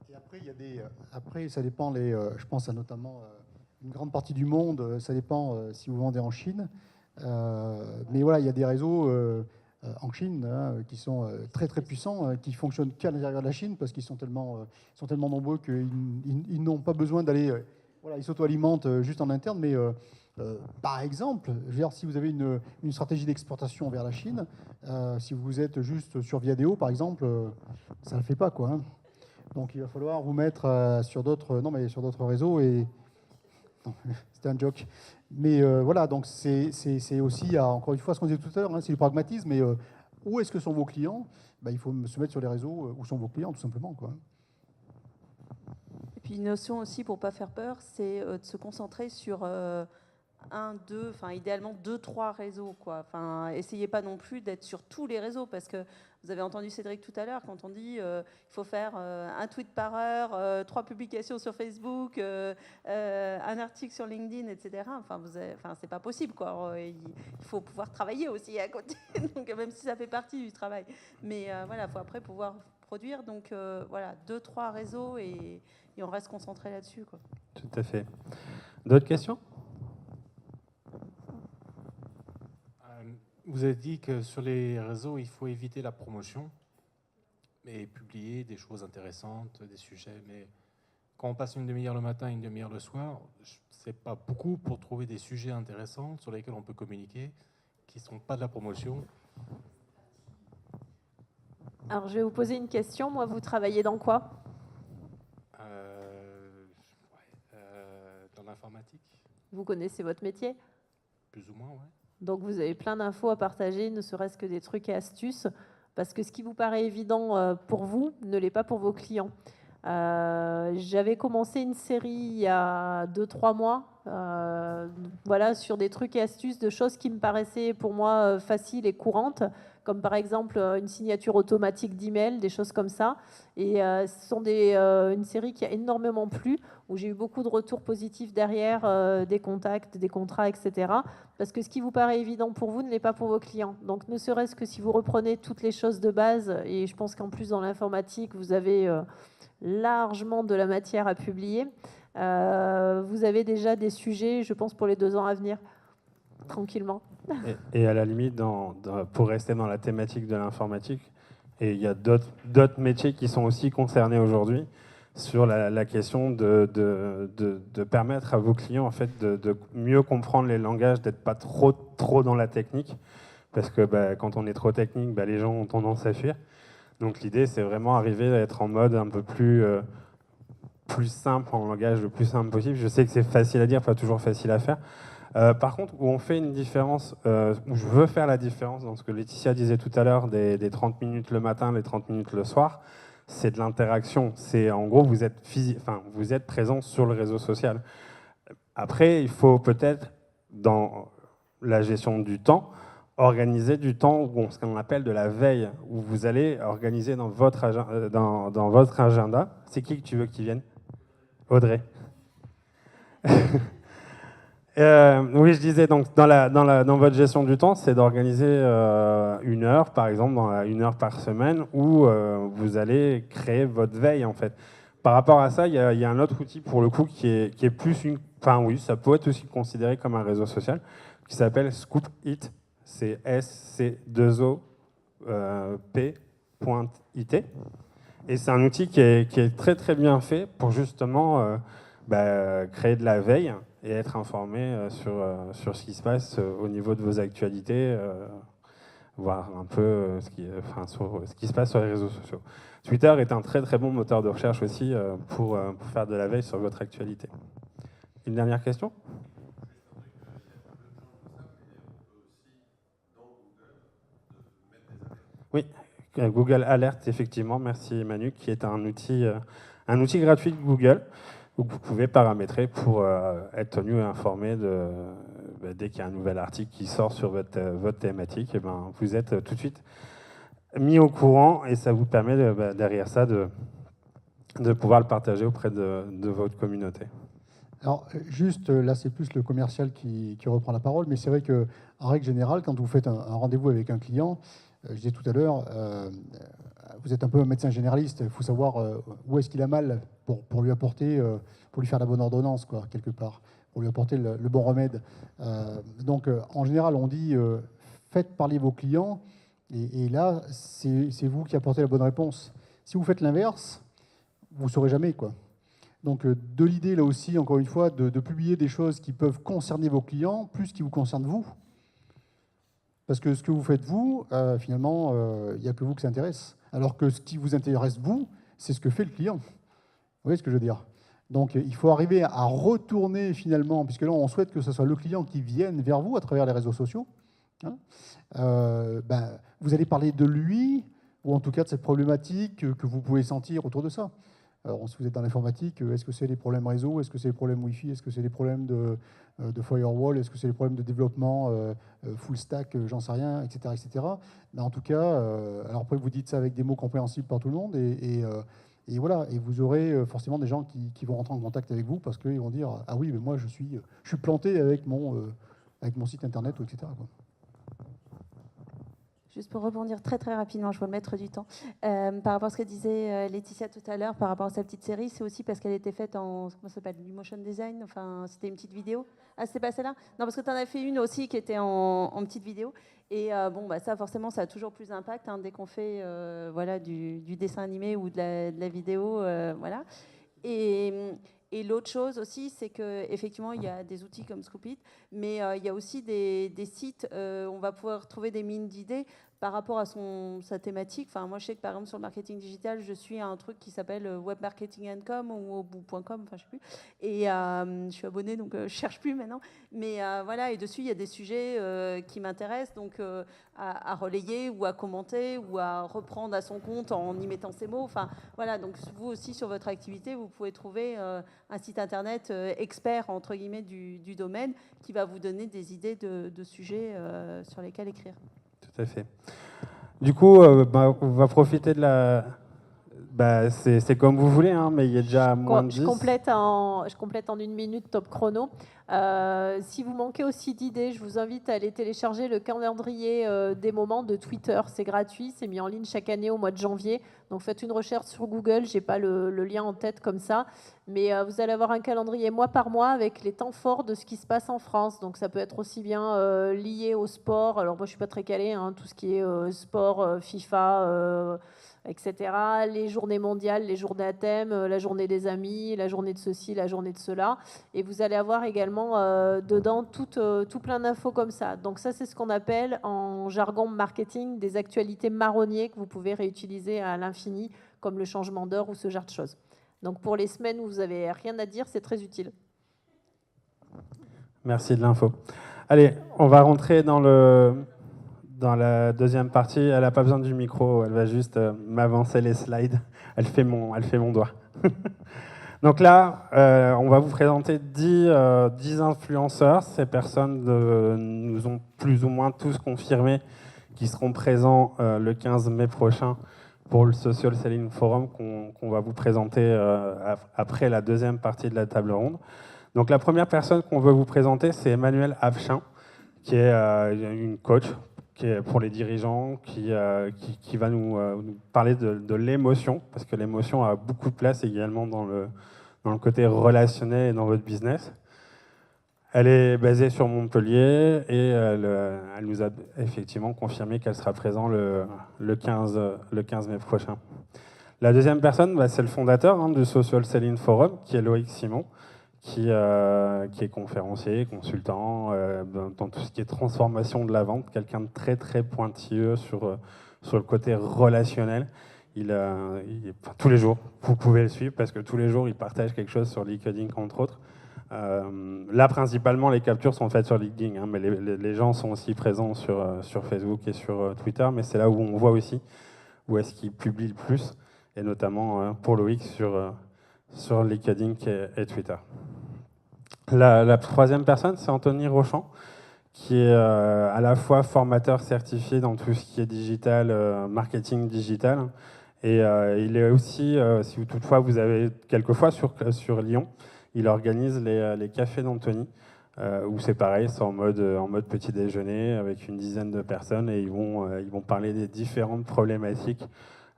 Et après, il y a après, ça dépend, je pense à notamment une grande partie du monde, ça dépend si vous vendez en Chine. Mais voilà, il y a des réseaux en Chine hein, qui sont très très puissants, qui fonctionnent qu'à l'intérieur de la Chine parce qu'ils sont tellement nombreux qu'ils n'ont pas besoin d'aller... voilà, ils s'auto-alimentent juste en interne, mais par exemple, je veux dire, si vous avez une stratégie d'exportation vers la Chine, si vous êtes juste sur Viadeo, par exemple, ça ne le fait pas, quoi. Hein. Donc il va falloir vous mettre sur d'autres réseaux et non, c'était un joke. Mais voilà, donc c'est aussi encore une fois ce qu'on disait tout à l'heure, hein, c'est du pragmatisme. Mais où est-ce que sont vos clients? Il faut se mettre sur les réseaux où sont vos clients, tout simplement, quoi. Et puis une notion aussi pour pas faire peur, c'est de se concentrer sur idéalement 2-3 réseaux, quoi. Enfin, essayez pas non plus d'être sur tous les réseaux parce que vous avez entendu Cédric tout à l'heure quand on dit il faut faire un tweet par heure, 3 publications sur Facebook, un article sur LinkedIn, etc. Enfin, c'est pas possible, quoi. Il faut pouvoir travailler aussi à côté, donc même si ça fait partie du travail. Mais voilà, il faut après pouvoir produire. Donc voilà, 2-3 réseaux et on reste concentré là-dessus, quoi. Tout à fait. D'autres questions? Vous avez dit que sur les réseaux, il faut éviter la promotion et publier des choses intéressantes, des sujets. Mais quand on passe une demi-heure le matin, une demi-heure le soir, c'est pas beaucoup pour trouver des sujets intéressants sur lesquels on peut communiquer, qui ne sont pas de la promotion. Alors, je vais vous poser une question. Moi, vous travaillez dans quoi? Dans l'informatique. Vous connaissez votre métier? Plus ou moins, oui. Donc, vous avez plein d'infos à partager, ne serait-ce que des trucs et astuces, parce que ce qui vous paraît évident pour vous ne l'est pas pour vos clients. J'avais commencé une série il y a 2-3 mois, voilà, sur des trucs et astuces de choses qui me paraissaient pour moi faciles et courantes, comme par exemple une signature automatique d'email, des choses comme ça. Et ce sont une série qui a énormément plu, où j'ai eu beaucoup de retours positifs derrière, des contacts, des contrats, etc. Parce que ce qui vous paraît évident pour vous ne l'est pas pour vos clients. Donc ne serait-ce que si vous reprenez toutes les choses de base, et je pense qu'en plus dans l'informatique, vous avez largement de la matière à publier, vous avez déjà des sujets, je pense, pour les 2 ans à venir, tranquillement. Et à la limite, pour rester dans la thématique de l'informatique, et il y a d'autres métiers qui sont aussi concernés aujourd'hui sur la question de permettre à vos clients en fait, de mieux comprendre les langages, d'être pas trop dans la technique, parce que quand on est trop technique, les gens ont tendance à fuir. Donc l'idée, c'est vraiment arriver à être en mode un peu plus simple, en langage le plus simple possible. Je sais que c'est facile à dire, pas toujours facile à faire. Par contre, où on fait une différence, où je veux faire la différence dans ce que Laetitia disait tout à l'heure, des 30 minutes le matin, les 30 minutes le soir, c'est de l'interaction. C'est en gros, vous êtes présent sur le réseau social. Après, il faut peut-être, dans la gestion du temps, organiser du temps, ce qu'on appelle de la veille, où vous allez organiser dans votre agenda. C'est qui que tu veux qui vienne? Audrey. Oui, je disais, donc, dans votre gestion du temps, c'est d'organiser 1 heure, par exemple, 1 heure par semaine, où vous allez créer votre veille, en fait. Par rapport à ça, il y a un autre outil, pour le coup, qui est plus enfin oui, ça peut être aussi considéré comme un réseau social, qui s'appelle Scoop It. C'est SC2OP.IT. Et c'est un outil qui est très, très bien fait pour justement créer de la veille et être informé sur ce qui se passe au niveau de vos actualités voir un peu ce qui se passe sur les réseaux sociaux. Twitter est un très très bon moteur de recherche aussi pour faire de la veille sur votre actualité. Une dernière question ? Oui, Google Alert, effectivement, merci Manu, qui est un outil gratuit de Google où vous pouvez paramétrer pour être tenu et informé dès qu'il y a un nouvel article qui sort sur votre thématique, et vous êtes tout de suite mis au courant et ça vous permet derrière ça de pouvoir le partager auprès de votre communauté. Alors, juste, là, c'est plus le commercial qui reprend la parole, mais c'est vrai qu'en règle générale, quand vous faites un rendez-vous avec un client, je disais tout à l'heure, vous êtes un peu un médecin généraliste, il faut savoir où est-ce qu'il a mal pour lui apporter, pour lui faire la bonne ordonnance, quoi, quelque part, pour lui apporter le bon remède. Donc, en général, on dit, faites parler vos clients, et là, c'est vous qui apportez la bonne réponse. Si vous faites l'inverse, vous ne saurez jamais, quoi. Donc, de l'idée, là aussi, encore une fois, de publier des choses qui peuvent concerner vos clients, plus qui vous concernent vous. Parce que ce que vous faites, vous, finalement, il n'y a que vous que ça intéresse. Alors que ce qui vous intéresse, vous, c'est ce que fait le client. Vous voyez ce que je veux dire? Donc, il faut arriver à retourner, finalement, puisque là, on souhaite que ce soit le client qui vienne vers vous à travers les réseaux sociaux. Hein, vous allez parler de lui, ou en tout cas de cette problématique que vous pouvez sentir autour de ça. Alors, si vous êtes dans l'informatique, est-ce que c'est les problèmes réseau? Est-ce que c'est les problèmes Wi-Fi? Est-ce que c'est les problèmes de firewall? Est-ce que c'est les problèmes de développement full stack? J'en sais rien, etc. etc. Mais en tout cas, alors après, vous dites ça avec des mots compréhensibles par tout le monde, et voilà, et vous aurez forcément des gens qui vont rentrer en contact avec vous parce qu'ils vont dire « Ah oui, mais moi, je suis planté avec mon site internet, etc. » Juste pour rebondir très très rapidement, je vois le maître du temps. Par rapport à ce que disait Laetitia tout à l'heure, par rapport à sa petite série, c'est aussi parce qu'elle était faite en, comment ça s'appelle, du motion design, enfin c'était une petite vidéo. Ah, c'était pas celle-là? Non, parce que tu en as fait une aussi qui était en petite vidéo. Et ça forcément, ça a toujours plus d'impact dès qu'on fait du dessin animé ou de la vidéo. Voilà. Et l'autre chose aussi, c'est qu'effectivement, il y a des outils comme Scoopit, mais il y a aussi des sites où on va pouvoir trouver des mines d'idées par rapport à sa thématique. Enfin, moi, je sais que par exemple, sur le marketing digital, je suis à un truc qui s'appelle webmarketing.com ou au.com, enfin, je sais plus. Et je suis abonnée, donc je cherche plus maintenant. Mais voilà, et dessus, il y a des sujets qui m'intéressent, donc à relayer ou à commenter ou à reprendre à son compte en y mettant ses mots. Enfin, voilà, donc vous aussi, sur votre activité, vous pouvez trouver un site internet expert, entre guillemets, du domaine qui va vous donner des idées de sujets sur lesquels écrire. Tout à fait. Du coup, on va profiter de la... c'est comme vous voulez, hein, mais il y a déjà moins de 10. Je complète en 1 minute top chrono. Si vous manquez aussi d'idées, je vous invite à aller télécharger le calendrier des moments de Twitter. C'est gratuit, c'est mis en ligne chaque année au mois de janvier. Donc faites une recherche sur Google, je n'ai pas le lien en tête comme ça. Mais vous allez avoir un calendrier mois par mois avec les temps forts de ce qui se passe en France. Donc ça peut être aussi bien lié au sport. Alors moi je ne suis pas très calée, hein, tout ce qui est sport, FIFA... etc. Les journées mondiales, les journées à thème, la journée des amis, la journée de ceci, la journée de cela. Et vous allez avoir également dedans tout plein d'infos comme ça. Donc ça, c'est ce qu'on appelle en jargon marketing des actualités marronniers que vous pouvez réutiliser à l'infini, comme le changement d'heure ou ce genre de choses. Donc pour les semaines où vous n'avez rien à dire, c'est très utile. Merci de l'info. Allez, on va rentrer dans la deuxième partie. Elle n'a pas besoin du micro, elle va juste m'avancer les slides. Elle fait mon doigt. Donc là, on va vous présenter 10 influenceurs. Ces personnes nous ont plus ou moins tous confirmé qu'ils seront présents le 15 mai prochain pour le Social Selling Forum qu'on va vous présenter après la deuxième partie de la table ronde. Donc la première personne qu'on veut vous présenter, c'est Emmanuelle Avchin, qui est une coach qui est pour les dirigeants, qui va nous parler de l'émotion, parce que l'émotion a beaucoup de place également dans le côté relationnel et dans votre business. Elle est basée sur Montpellier et elle nous a effectivement confirmé qu'elle sera présente le 15 mai prochain. La deuxième personne, c'est le fondateur du Social Selling Forum, qui est Loïc Simon, qui est conférencier, consultant, dans tout ce qui est transformation de la vente, quelqu'un de très très pointilleux sur le côté relationnel. Tous les jours, vous pouvez le suivre parce que tous les jours, il partage quelque chose sur LinkedIn, entre autres. Là, principalement, les captures sont faites sur LinkedIn, hein, mais les gens sont aussi présents sur Facebook et sur Twitter, mais c'est là où on voit aussi où est-ce qu'ils publient le plus, et notamment pour Loïc sur LinkedIn et Twitter. La troisième personne, c'est Anthony Rochant, qui est à la fois formateur certifié dans tout ce qui est digital, marketing digital, et il est aussi, si toutefois vous avez quelquefois sur Lyon, il organise les cafés d'Anthony, où c'est pareil, c'est en mode petit déjeuner avec une dizaine de personnes, et ils vont parler des différentes problématiques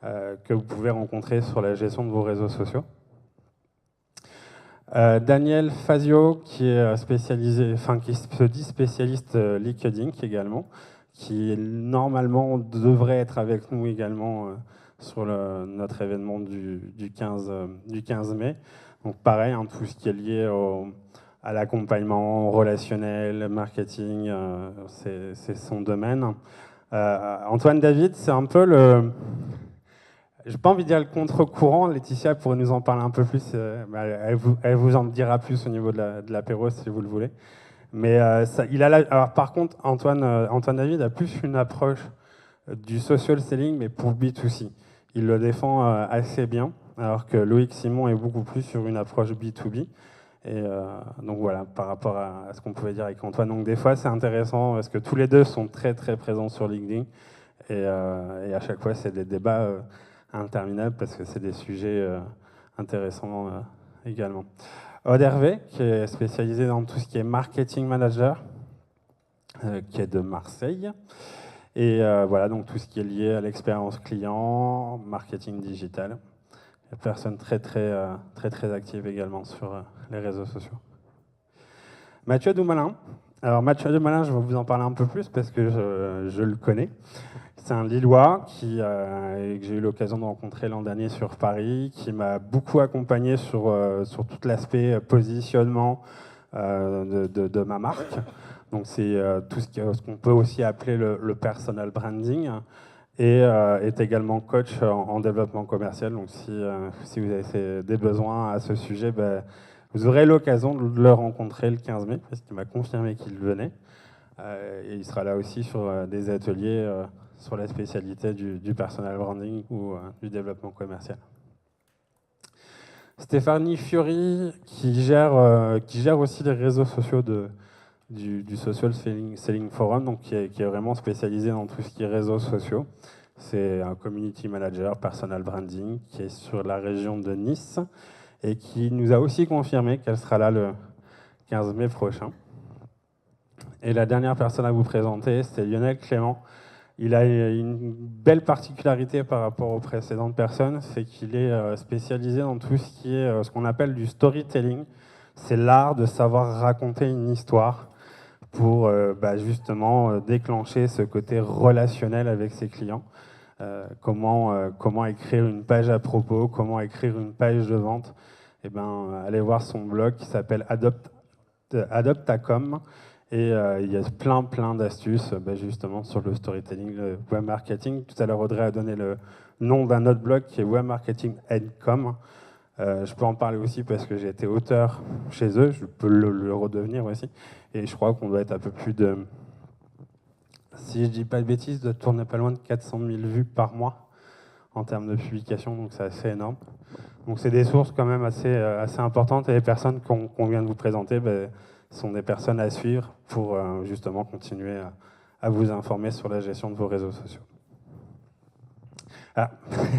que vous pouvez rencontrer sur la gestion de vos réseaux sociaux. Daniel Fazio, qui se dit spécialiste LinkedIn également, qui normalement devrait être avec nous également sur notre événement du 15 mai. Donc pareil, hein, tout ce qui est lié à l'accompagnement relationnel, marketing, c'est son domaine. Antoine David, c'est un peu le... J'ai pas envie de dire le contre-courant. Laetitia pourrait nous en parler un peu plus. Elle vous en dira plus au niveau de l'apéro si vous le voulez. Mais alors, par contre, Antoine David a plus une approche du social selling, mais pour B2C. Il le défend assez bien, alors que Loïc Simon est beaucoup plus sur une approche B2B. Et donc voilà, par rapport à ce qu'on pouvait dire avec Antoine. Donc des fois, c'est intéressant parce que tous les deux sont très très présents sur LinkedIn. Et à chaque fois, c'est des débats interminables parce que c'est des sujets intéressants également. Aude Hervé, qui est spécialisé dans tout ce qui est marketing manager, qui est de Marseille. Et voilà, donc tout ce qui est lié à l'expérience client, marketing digital. Il y a personne très active également sur les réseaux sociaux. Mathieu Doumalin. Alors Mathieu Doumalin, je vais vous en parler un peu plus parce que je le connais. C'est un Lillois que j'ai eu l'occasion de rencontrer l'an dernier sur Paris, qui m'a beaucoup accompagné sur tout l'aspect positionnement de ma marque. Donc c'est tout ce qu'on peut aussi appeler le personal branding, et est également coach en développement commercial. Donc si vous avez des besoins à ce sujet, vous aurez l'occasion de le rencontrer le 15 mai, parce qu'il m'a confirmé qu'il venait. Et il sera là aussi sur des ateliers sur la spécialité du personal branding ou du développement commercial. Stéphanie Fiori, qui gère aussi les réseaux sociaux du Social Selling Forum, donc qui est vraiment spécialisé dans tout ce qui est réseaux sociaux. C'est un community manager, personal branding, qui est sur la région de Nice et qui nous a aussi confirmé qu'elle sera là le 15 mai prochain. Et la dernière personne à vous présenter, c'est Lionel Clément. Il a une belle particularité par rapport aux précédentes personnes, c'est qu'il est spécialisé dans tout ce qui est ce qu'on appelle du storytelling. C'est l'art de savoir raconter une histoire pour justement déclencher ce côté relationnel avec ses clients. Comment écrire une page à propos, comment écrire une page de vente. Allez voir son blog qui s'appelle Adoptacom. Et il y a plein d'astuces justement sur le storytelling, le web marketing. Tout à l'heure, Audrey a donné le nom d'un autre blog qui est Web Marketing & Com. Je peux en parler aussi parce que j'ai été auteur chez eux, je peux le redevenir aussi. Et je crois qu'on doit être un peu plus de, si je dis pas de bêtises, de tourner pas loin de 400 000 vues par mois en termes de publication, donc c'est assez énorme. Donc c'est des sources quand même assez importantes, et les personnes qu'on vient de vous présenter sont des personnes à suivre pour justement continuer à vous informer sur la gestion de vos réseaux sociaux. Ah,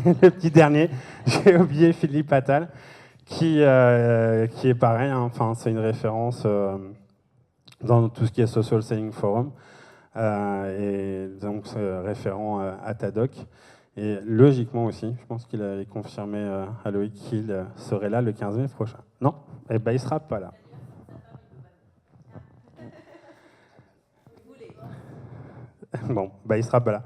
le petit dernier, j'ai oublié Philippe Attal, qui est pareil, hein, c'est une référence dans tout ce qui est Social Selling Forum, et donc c'est référent à TADOC. Et logiquement aussi, je pense qu'il avait confirmé à Loïc qu'il serait là le 15 mai prochain. Non, il ne sera pas là. Bon, il sera pas là.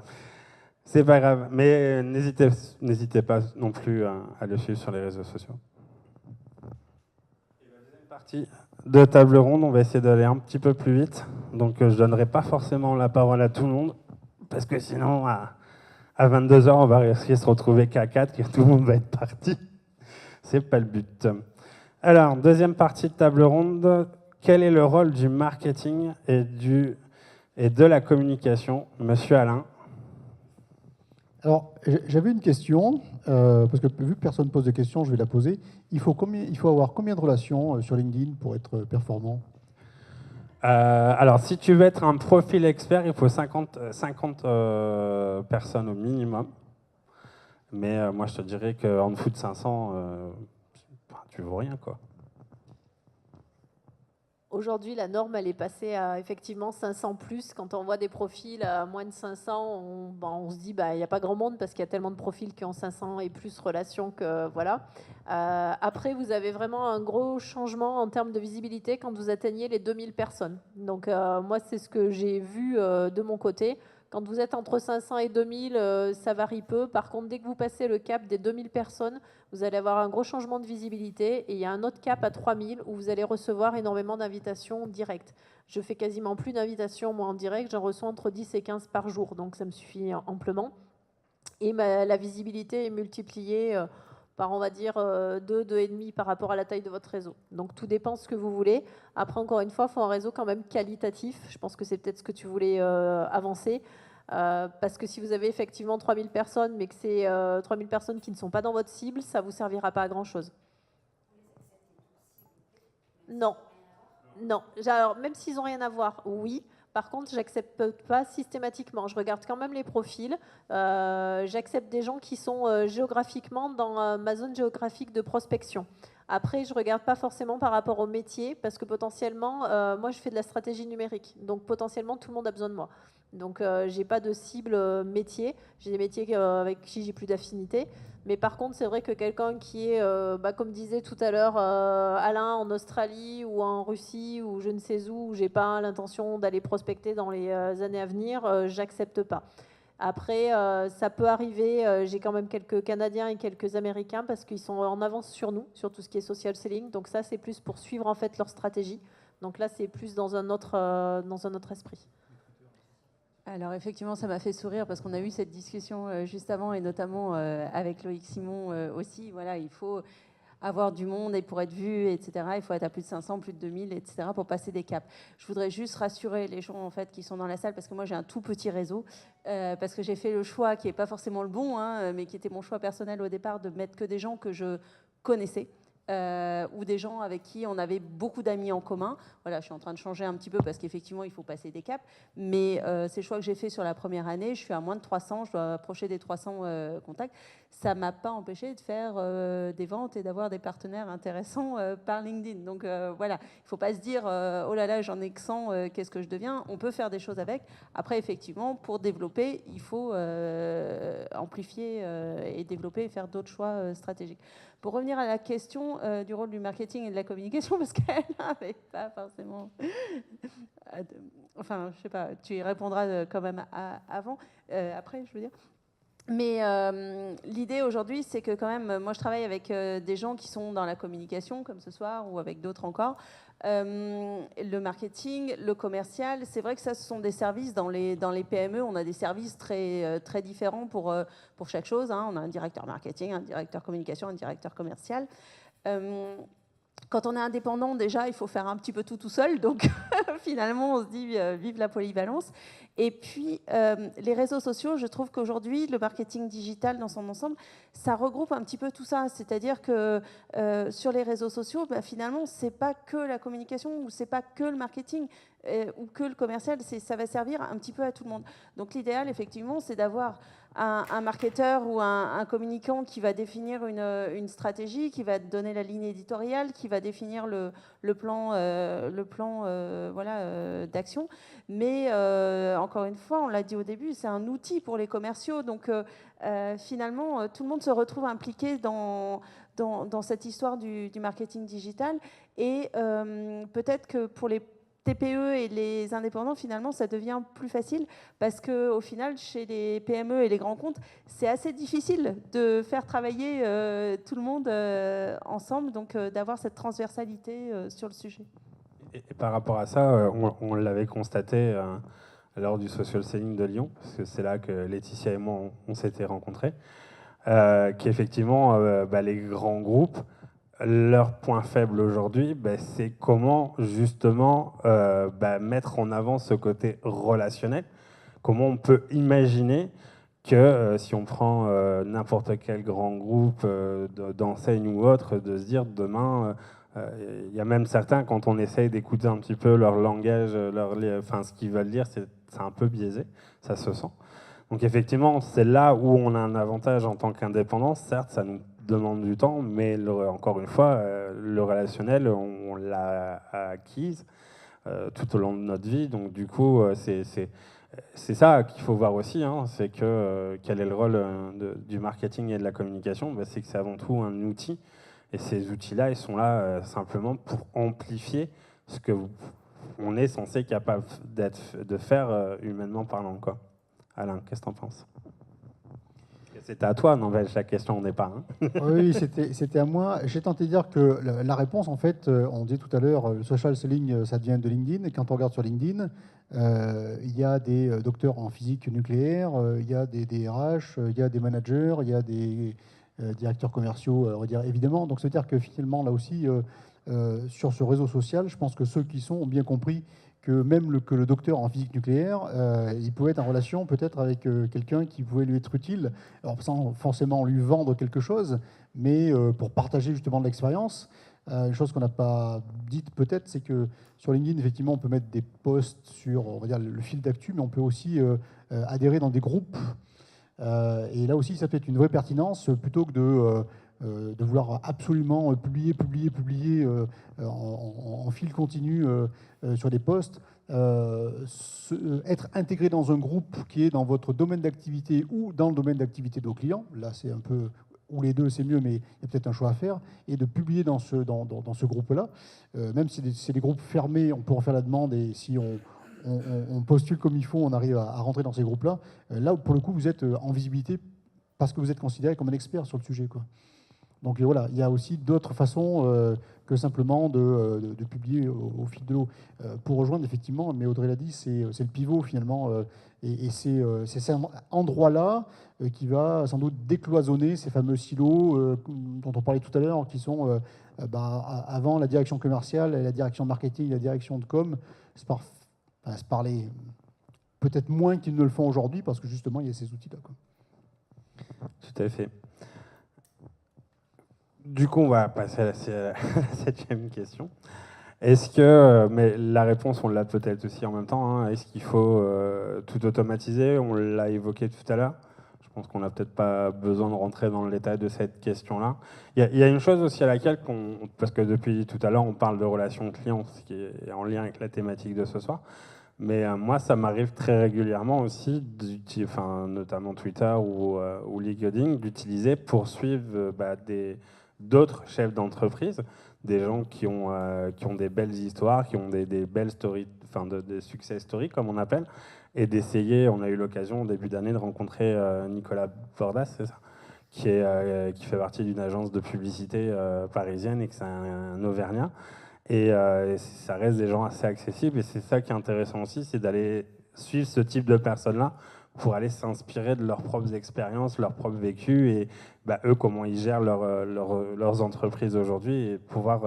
C'est pas grave, mais n'hésitez pas non plus à le suivre sur les réseaux sociaux. Et la deuxième partie de table ronde, on va essayer d'aller un petit peu plus vite. Donc je ne donnerai pas forcément la parole à tout le monde, parce que sinon, à 22 h, on va risquer de se retrouver qu'à 4, que tout le monde va être parti. C'est pas le but. Alors, deuxième partie de table ronde, quel est le rôle du marketing et de la communication? Monsieur Alain. Alors, j'avais une question, parce que vu que personne ne pose de questions, je vais la poser. Il faut avoir combien de relations sur LinkedIn pour être performant? Alors, si tu veux être un profil expert, il faut 50 personnes au minimum. Mais moi, je te dirais qu'en dessous de 500, tu vaux rien, quoi. Aujourd'hui, la norme, elle est passée à effectivement 500 plus. Quand on voit des profils à moins de 500, on se dit il n'y a pas grand monde parce qu'il y a tellement de profils qui ont 500 et plus relations que voilà. Après, vous avez vraiment un gros changement en termes de visibilité quand vous atteignez les 2000 personnes. Donc moi, c'est ce que j'ai vu de mon côté. Quand vous êtes entre 500 et 2000, ça varie peu. Par contre, dès que vous passez le cap des 2000 personnes, vous allez avoir un gros changement de visibilité. Et il y a un autre cap à 3000 où vous allez recevoir énormément d'invitations directes. Je fais quasiment plus d'invitations, moi, en direct. J'en reçois entre 10 et 15 par jour. Donc, ça me suffit amplement. Et la visibilité est multipliée par, on va dire, 2, 2,5 par rapport à la taille de votre réseau. Donc, tout dépend de ce que vous voulez. Après, encore une fois, il faut un réseau quand même qualitatif. Je pense que c'est peut-être ce que tu voulais avancer. Parce que si vous avez effectivement 3000 personnes, mais que c'est 3000 personnes qui ne sont pas dans votre cible, ça ne vous servira pas à grand-chose. Non. Non. Alors, même s'ils n'ont rien à voir, oui. Par contre, je n'accepte pas systématiquement. Je regarde quand même les profils. J'accepte des gens qui sont géographiquement dans ma zone géographique de prospection. Après, je ne regarde pas forcément par rapport au métier, parce que potentiellement, moi, je fais de la stratégie numérique. Donc, potentiellement, tout le monde a besoin de moi. Donc, je n'ai pas de cible métier. J'ai des métiers avec qui j'ai plus d'affinité. Mais par contre, c'est vrai que quelqu'un qui est, comme disait tout à l'heure Alain, en Australie ou en Russie ou je ne sais où j'ai pas l'intention d'aller prospecter dans les années à venir, j'accepte pas. Après, ça peut arriver, j'ai quand même quelques Canadiens et quelques Américains parce qu'ils sont en avance sur nous, sur tout ce qui est social selling. Donc ça, c'est plus pour suivre en fait leur stratégie. Donc là, c'est plus dans un autre esprit. Alors effectivement, ça m'a fait sourire parce qu'on a eu cette discussion juste avant et notamment avec Loïc Simon aussi. Voilà, il faut avoir du monde et pour être vu, etc. Il faut être à plus de 500, plus de 2000, etc. pour passer des caps. Je voudrais juste rassurer les gens en fait qui sont dans la salle parce que moi j'ai un tout petit réseau parce que j'ai fait le choix qui n'est pas forcément le bon, mais qui était mon choix personnel au départ de mettre que des gens que je connaissais. Ou des gens avec qui on avait beaucoup d'amis en commun. Voilà, je suis en train de changer un petit peu parce qu'effectivement, il faut passer des caps. Mais c'est le choix que j'ai fait sur la première année. Je suis à moins de 300, je dois approcher des 300 contacts. Ça ne m'a pas empêché de faire des ventes et d'avoir des partenaires intéressants par LinkedIn. Donc voilà, il ne faut pas se dire oh là là, j'en ai que 100, qu'est-ce que je deviens? On peut faire des choses avec. Après, effectivement, pour développer, il faut amplifier et développer et faire d'autres choix stratégiques. Pour revenir à la question du rôle du marketing et de la communication, parce qu'elle n'avait pas forcément... Enfin, je ne sais pas, tu y répondras quand même avant, après, je veux dire. Mais l'idée aujourd'hui, c'est que quand même, moi je travaille avec des gens qui sont dans la communication, comme ce soir, ou avec d'autres encore. Le marketing, le commercial, c'est vrai que ça, ce sont des services dans les PME. On a des services très, très différents pour chaque chose. On a un directeur marketing, un directeur communication, un directeur commercial. Quand on est indépendant, déjà, il faut faire un petit peu tout seul. Donc, finalement, on se dit, vive la polyvalence. Et puis, les réseaux sociaux, je trouve qu'aujourd'hui, le marketing digital dans son ensemble, ça regroupe un petit peu tout ça. C'est-à-dire que sur les réseaux sociaux, finalement, ce n'est pas que la communication ou ce n'est pas que le marketing ou que le commercial. Ça va servir un petit peu à tout le monde. Donc, l'idéal, effectivement, c'est d'avoir un marketeur ou un communicant qui va définir une stratégie, qui va donner la ligne éditoriale, qui va définir le plan d'action. Mais encore une fois, on l'a dit au début, c'est un outil pour les commerciaux. Donc finalement, tout le monde se retrouve impliqué dans cette histoire du marketing digital. Et peut-être que pour les TPE et les indépendants, finalement, ça devient plus facile parce qu'au final, chez les PME et les grands comptes, c'est assez difficile de faire travailler tout le monde ensemble, donc d'avoir cette transversalité sur le sujet. Et par rapport à ça, on l'avait constaté lors du social selling de Lyon, parce que c'est là que Laetitia et moi, on s'était rencontrés, qu'effectivement, les grands groupes, leur point faible aujourd'hui, c'est comment justement mettre en avant ce côté relationnel. Comment on peut imaginer que si on prend n'importe quel grand groupe d'enseigne ou autre, de se dire demain, il y a même certains, quand on essaye d'écouter un petit peu leur langage, ce qu'ils veulent dire, c'est un peu biaisé, ça se sent. Donc effectivement, c'est là où on a un avantage en tant qu'indépendant. Certes, ça nous demande du temps, mais encore une fois, le relationnel, on l'a acquise tout au long de notre vie. Donc du coup, c'est ça qu'il faut voir aussi, hein, c'est que quel est le rôle du marketing et de la communication, c'est que c'est avant tout un outil. Et ces outils-là, ils sont là simplement pour amplifier ce que on est censé capable de faire humainement parlant, quoi. Alain, qu'est-ce que tu en penses? C'était à toi, n'empêche, la question au départ. Hein. Oui, c'était à moi. J'ai tenté de dire que réponse, en fait, on dit tout à l'heure, le social selling, ça vient de LinkedIn. Et quand on regarde sur LinkedIn, il y a des docteurs en physique nucléaire, il y a des DRH, il y a des managers, il y a des directeurs commerciaux, on va dire, évidemment. Donc, c'est-à-dire que finalement, là aussi, sur ce réseau social, je pense que ceux qui sont ont bien compris que même que le docteur en physique nucléaire, il pouvait être en relation peut-être avec quelqu'un qui pouvait lui être utile, alors sans forcément lui vendre quelque chose, mais pour partager justement de l'expérience. Une chose qu'on n'a pas dite peut-être, c'est que sur LinkedIn, effectivement, on peut mettre des posts sur, on va dire, le fil d'actu, mais on peut aussi adhérer dans des groupes. Et là aussi, ça peut être une vraie pertinence, plutôt que de vouloir absolument publier en fil continu sur des posts. Être intégré dans un groupe qui est dans votre domaine d'activité ou dans le domaine d'activité de vos clients, là c'est un peu, ou les deux c'est mieux, mais il y a peut-être un choix à faire, et de publier dans ce groupe-là. Même si c'est des groupes fermés, on peut en faire la demande, et si on postule comme il faut, on arrive à rentrer dans ces groupes-là. Là, pour le coup, vous êtes en visibilité parce que vous êtes considéré comme un expert sur le sujet, quoi. Donc voilà, il y a aussi d'autres façons que simplement de publier au fil de l'eau. Pour rejoindre, effectivement, mais Audrey l'a dit, c'est le pivot finalement, et c'est cet endroit-là qui va sans doute décloisonner ces fameux silos dont on parlait tout à l'heure, qui sont avant la direction commerciale, la direction marketing, la direction de com, se parlaient peut-être moins qu'ils ne le font aujourd'hui, parce que justement, il y a ces outils-là, quoi. Tout à fait. Du coup, on va passer à la 7e question. Est-ce que, mais la réponse, on l'a peut-être aussi en même temps, hein, est-ce qu'il faut tout automatiser? On l'a évoqué tout à l'heure. Je pense qu'on n'a peut-être pas besoin de rentrer dans le détail de cette question-là. Il y a une chose aussi à laquelle, parce que depuis tout à l'heure, on parle de relations clients, ce qui est en lien avec la thématique de ce soir. Mais moi, ça m'arrive très régulièrement aussi, notamment Twitter ou LinkedIn, d'utiliser pour suivre d'autres chefs d'entreprise, des gens qui ont des belles histoires, qui ont des belles stories, des success stories, comme on appelle, et d'essayer, on a eu l'occasion au début d'année de rencontrer Nicolas Bordas, c'est ça, qui fait partie d'une agence de publicité parisienne et que c'est un Auvergnat. Et ça reste des gens assez accessibles. Et c'est ça qui est intéressant aussi, c'est d'aller suivre ce type de personnes-là pour aller s'inspirer de leurs propres expériences, leurs propres vécus et eux, comment ils gèrent leurs entreprises aujourd'hui et pouvoir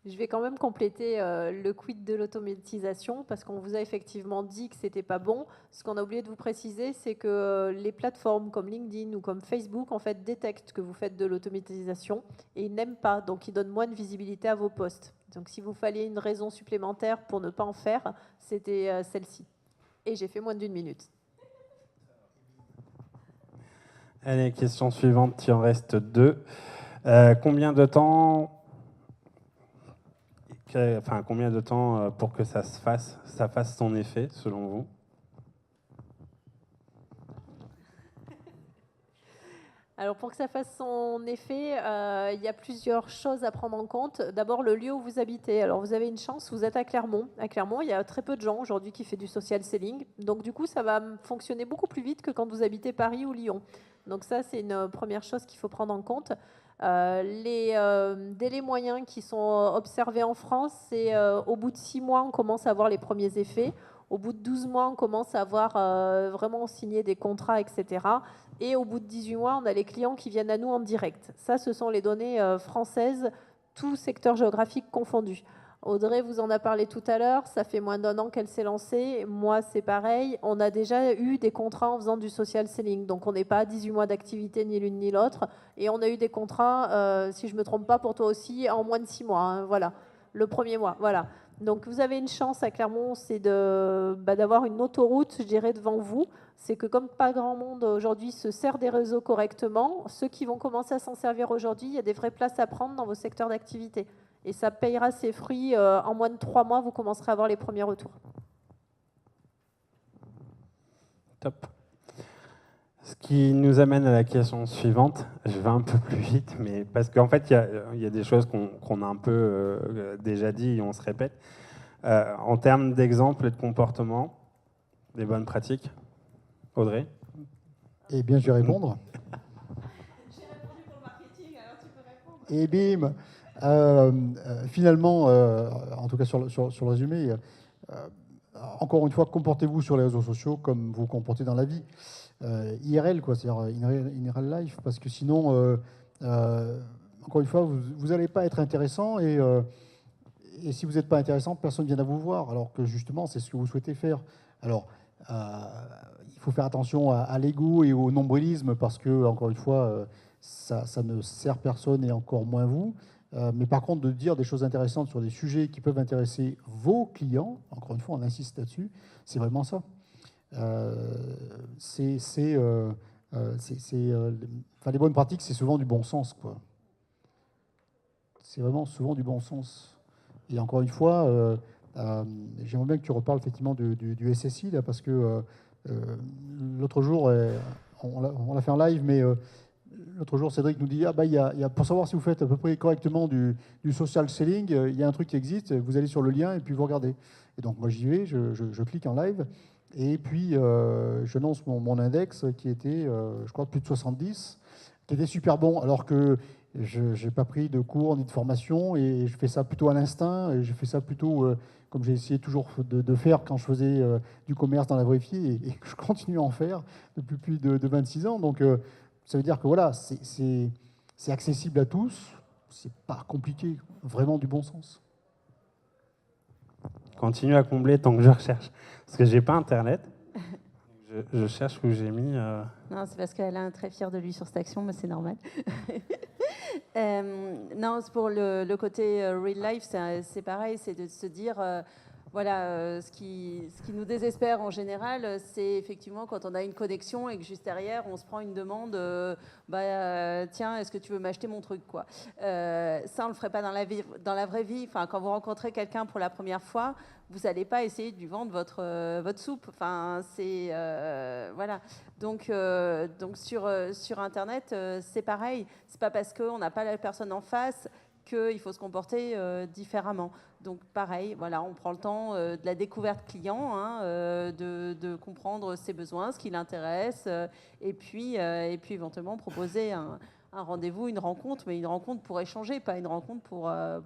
Je vais quand même compléter le quid de l'automatisation parce qu'on vous a effectivement dit que c'était pas bon. Ce qu'on a oublié de vous préciser, c'est que les plateformes comme LinkedIn ou comme Facebook en fait détectent que vous faites de l'automatisation et ils n'aiment pas, donc ils donnent moins de visibilité à vos posts. Donc si vous fallait une raison supplémentaire pour ne pas en faire, c'était celle-ci. Et j'ai fait moins d'1 minute. Allez, question suivante, il en reste 2. Combien de temps pour que ça fasse son effet, selon vous? Alors pour que ça fasse son effet, il y a plusieurs choses à prendre en compte. D'abord, le lieu où vous habitez. Alors, vous avez une chance, vous êtes à Clermont. À Clermont, il y a très peu de gens aujourd'hui qui font du social selling. Donc, du coup, ça va fonctionner beaucoup plus vite que quand vous habitez Paris ou Lyon. Donc, ça, c'est une première chose qu'il faut prendre en compte. Les délais moyens qui sont observés en France, c'est au bout de 6 mois, on commence à avoir les premiers effets. Au bout de 12 mois, on commence à avoir vraiment signé des contrats, etc. Et au bout de 18 mois, on a les clients qui viennent à nous en direct. Ça, ce sont les données françaises, tout secteur géographique confondu. Audrey vous en a parlé tout à l'heure, ça fait moins d'1 an qu'elle s'est lancée. Moi, c'est pareil. On a déjà eu des contrats en faisant du social selling. Donc, on n'est pas à 18 mois d'activité, ni l'une ni l'autre. Et on a eu des contrats, si je ne me trompe pas, pour toi aussi, en moins de 6 mois. Hein, voilà, le premier mois. Voilà. Donc vous avez une chance à Clermont, c'est d'avoir une autoroute, je dirais, devant vous. C'est que comme pas grand monde aujourd'hui se sert des réseaux correctement, ceux qui vont commencer à s'en servir aujourd'hui, il y a des vraies places à prendre dans vos secteurs d'activité. Et ça payera ses fruits. En moins de 3 mois, vous commencerez à avoir les premiers retours. Top. Ce qui nous amène à la question suivante. Je vais un peu plus vite, mais parce qu'en fait, il y a des choses qu'on a un peu déjà dit et on se répète. En termes d'exemples et de comportement, des bonnes pratiques, Audrey? Eh bien, je vais répondre. J'ai répondu pour le marketing, alors tu peux répondre. Et bim, finalement, en tout cas sur le résumé, encore une fois, comportez-vous sur les réseaux sociaux comme vous vous comportez dans la vie. IRL, quoi, c'est-à-dire in real life, parce que sinon, encore une fois, vous n'allez pas être intéressant et si vous n'êtes pas intéressant, personne ne vient à vous voir, alors que justement, c'est ce que vous souhaitez faire. Alors, il faut faire attention à l'ego et au nombrilisme, parce que, encore une fois, ça ne sert personne et encore moins vous. Mais par contre, de dire des choses intéressantes sur des sujets qui peuvent intéresser vos clients, encore une fois, on insiste là-dessus, c'est vraiment ça. Les bonnes pratiques, c'est souvent du bon sens, quoi. C'est vraiment souvent du bon sens. Et encore une fois, j'aimerais bien que tu reparles effectivement du SSI, là, parce que l'autre jour, on l'a fait en live, mais l'autre jour, Cédric nous dit, pour savoir si vous faites à peu près correctement du social selling, il y a un truc qui existe, vous allez sur le lien et puis vous regardez. Et donc moi, j'y vais, je clique en live. Et puis, je lance mon index qui était, je crois, plus de 70, qui était super bon, alors que je n'ai pas pris de cours ni de formation, et je fais ça plutôt à l'instinct, et je fais ça plutôt comme j'ai essayé toujours de faire quand je faisais du commerce dans la vraie vie, et que je continue à en faire depuis plus de 26 ans. Donc, ça veut dire que voilà, c'est accessible à tous, c'est pas compliqué, vraiment du bon sens. Continue à combler tant que je recherche. Parce que j'ai pas Internet. Je cherche où j'ai mis... Non, c'est parce qu'elle est très fière de lui sur cette action, mais c'est normal. Non, c'est pour le côté real life, c'est pareil, c'est de se dire... Voilà, ce qui nous désespère en général, c'est effectivement quand on a une connexion et que juste derrière, on se prend une demande, tiens, est-ce que tu veux m'acheter mon truc, quoi. Ça, on le ferait pas dans la vraie vie. Enfin, quand vous rencontrez quelqu'un pour la première fois, vous n'allez pas essayer de lui vendre votre soupe. Enfin, c'est voilà. Donc sur Internet, c'est pareil. C'est pas parce qu'on n'a pas la personne en face qu'il faut se comporter différemment. Donc pareil, voilà, on prend le temps de la découverte client, hein, de comprendre ses besoins, ce qui l'intéresse, et puis éventuellement proposer un rendez-vous, une rencontre, mais une rencontre pour échanger, pas une rencontre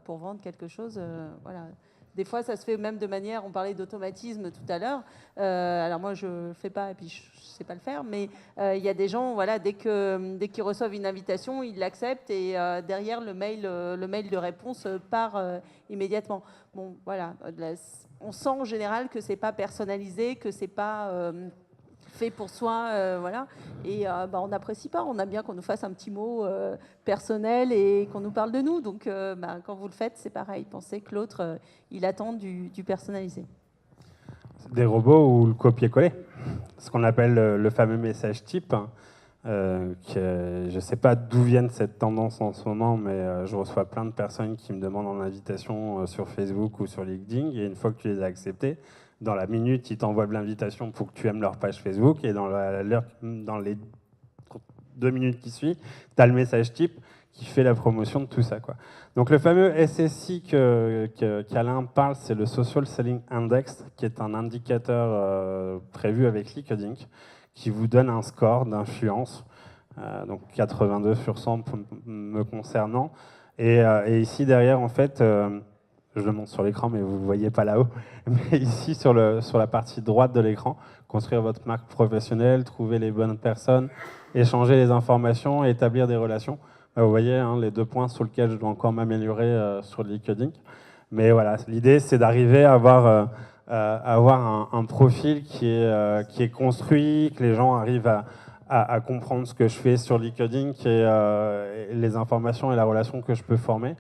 pour vendre quelque chose. Voilà. Des fois, ça se fait même de manière, on parlait d'automatisme tout à l'heure, alors moi je ne le fais pas et puis je ne sais pas le faire, mais il y a des gens, voilà, dès qu'ils reçoivent une invitation, ils l'acceptent et derrière le mail de réponse part immédiatement. Bon, voilà, on sent en général que ce n'est pas personnalisé, que ce n'est pas... fait pour soi, voilà, et on n'apprécie pas. On a bien qu'on nous fasse un petit mot personnel et qu'on nous parle de nous. Donc, quand vous le faites, c'est pareil. Pensez que l'autre, il attend du personnalisé. Des robots ou le copier-coller, ce qu'on appelle le fameux message type. Je ne sais pas d'où vienne cette tendance en ce moment, mais je reçois plein de personnes qui me demandent en invitation sur Facebook ou sur LinkedIn, et une fois que tu les as acceptées, dans la minute, ils t'envoient de l'invitation pour que tu aimes leur page Facebook, et dans les 2 minutes qui suivent, tu as le message type qui fait la promotion de tout ça, quoi. Donc le fameux SSI qu'Alain parle, c'est le Social Selling Index, qui est un indicateur prévu avec LinkedIn, qui vous donne un score d'influence, donc 82 sur 100 me concernant. Et ici, derrière, en fait, je le montre sur l'écran, mais vous ne le voyez pas là-haut, mais ici, sur la partie droite de l'écran, construire votre marque professionnelle, trouver les bonnes personnes, échanger les informations et établir des relations. Vous voyez hein, les 2 points sur lesquels je dois encore m'améliorer sur LinkedIn. Mais voilà, l'idée, c'est d'arriver à avoir un profil qui est construit, que les gens arrivent à comprendre ce que je fais sur LinkedIn, les informations et la relation que je peux former.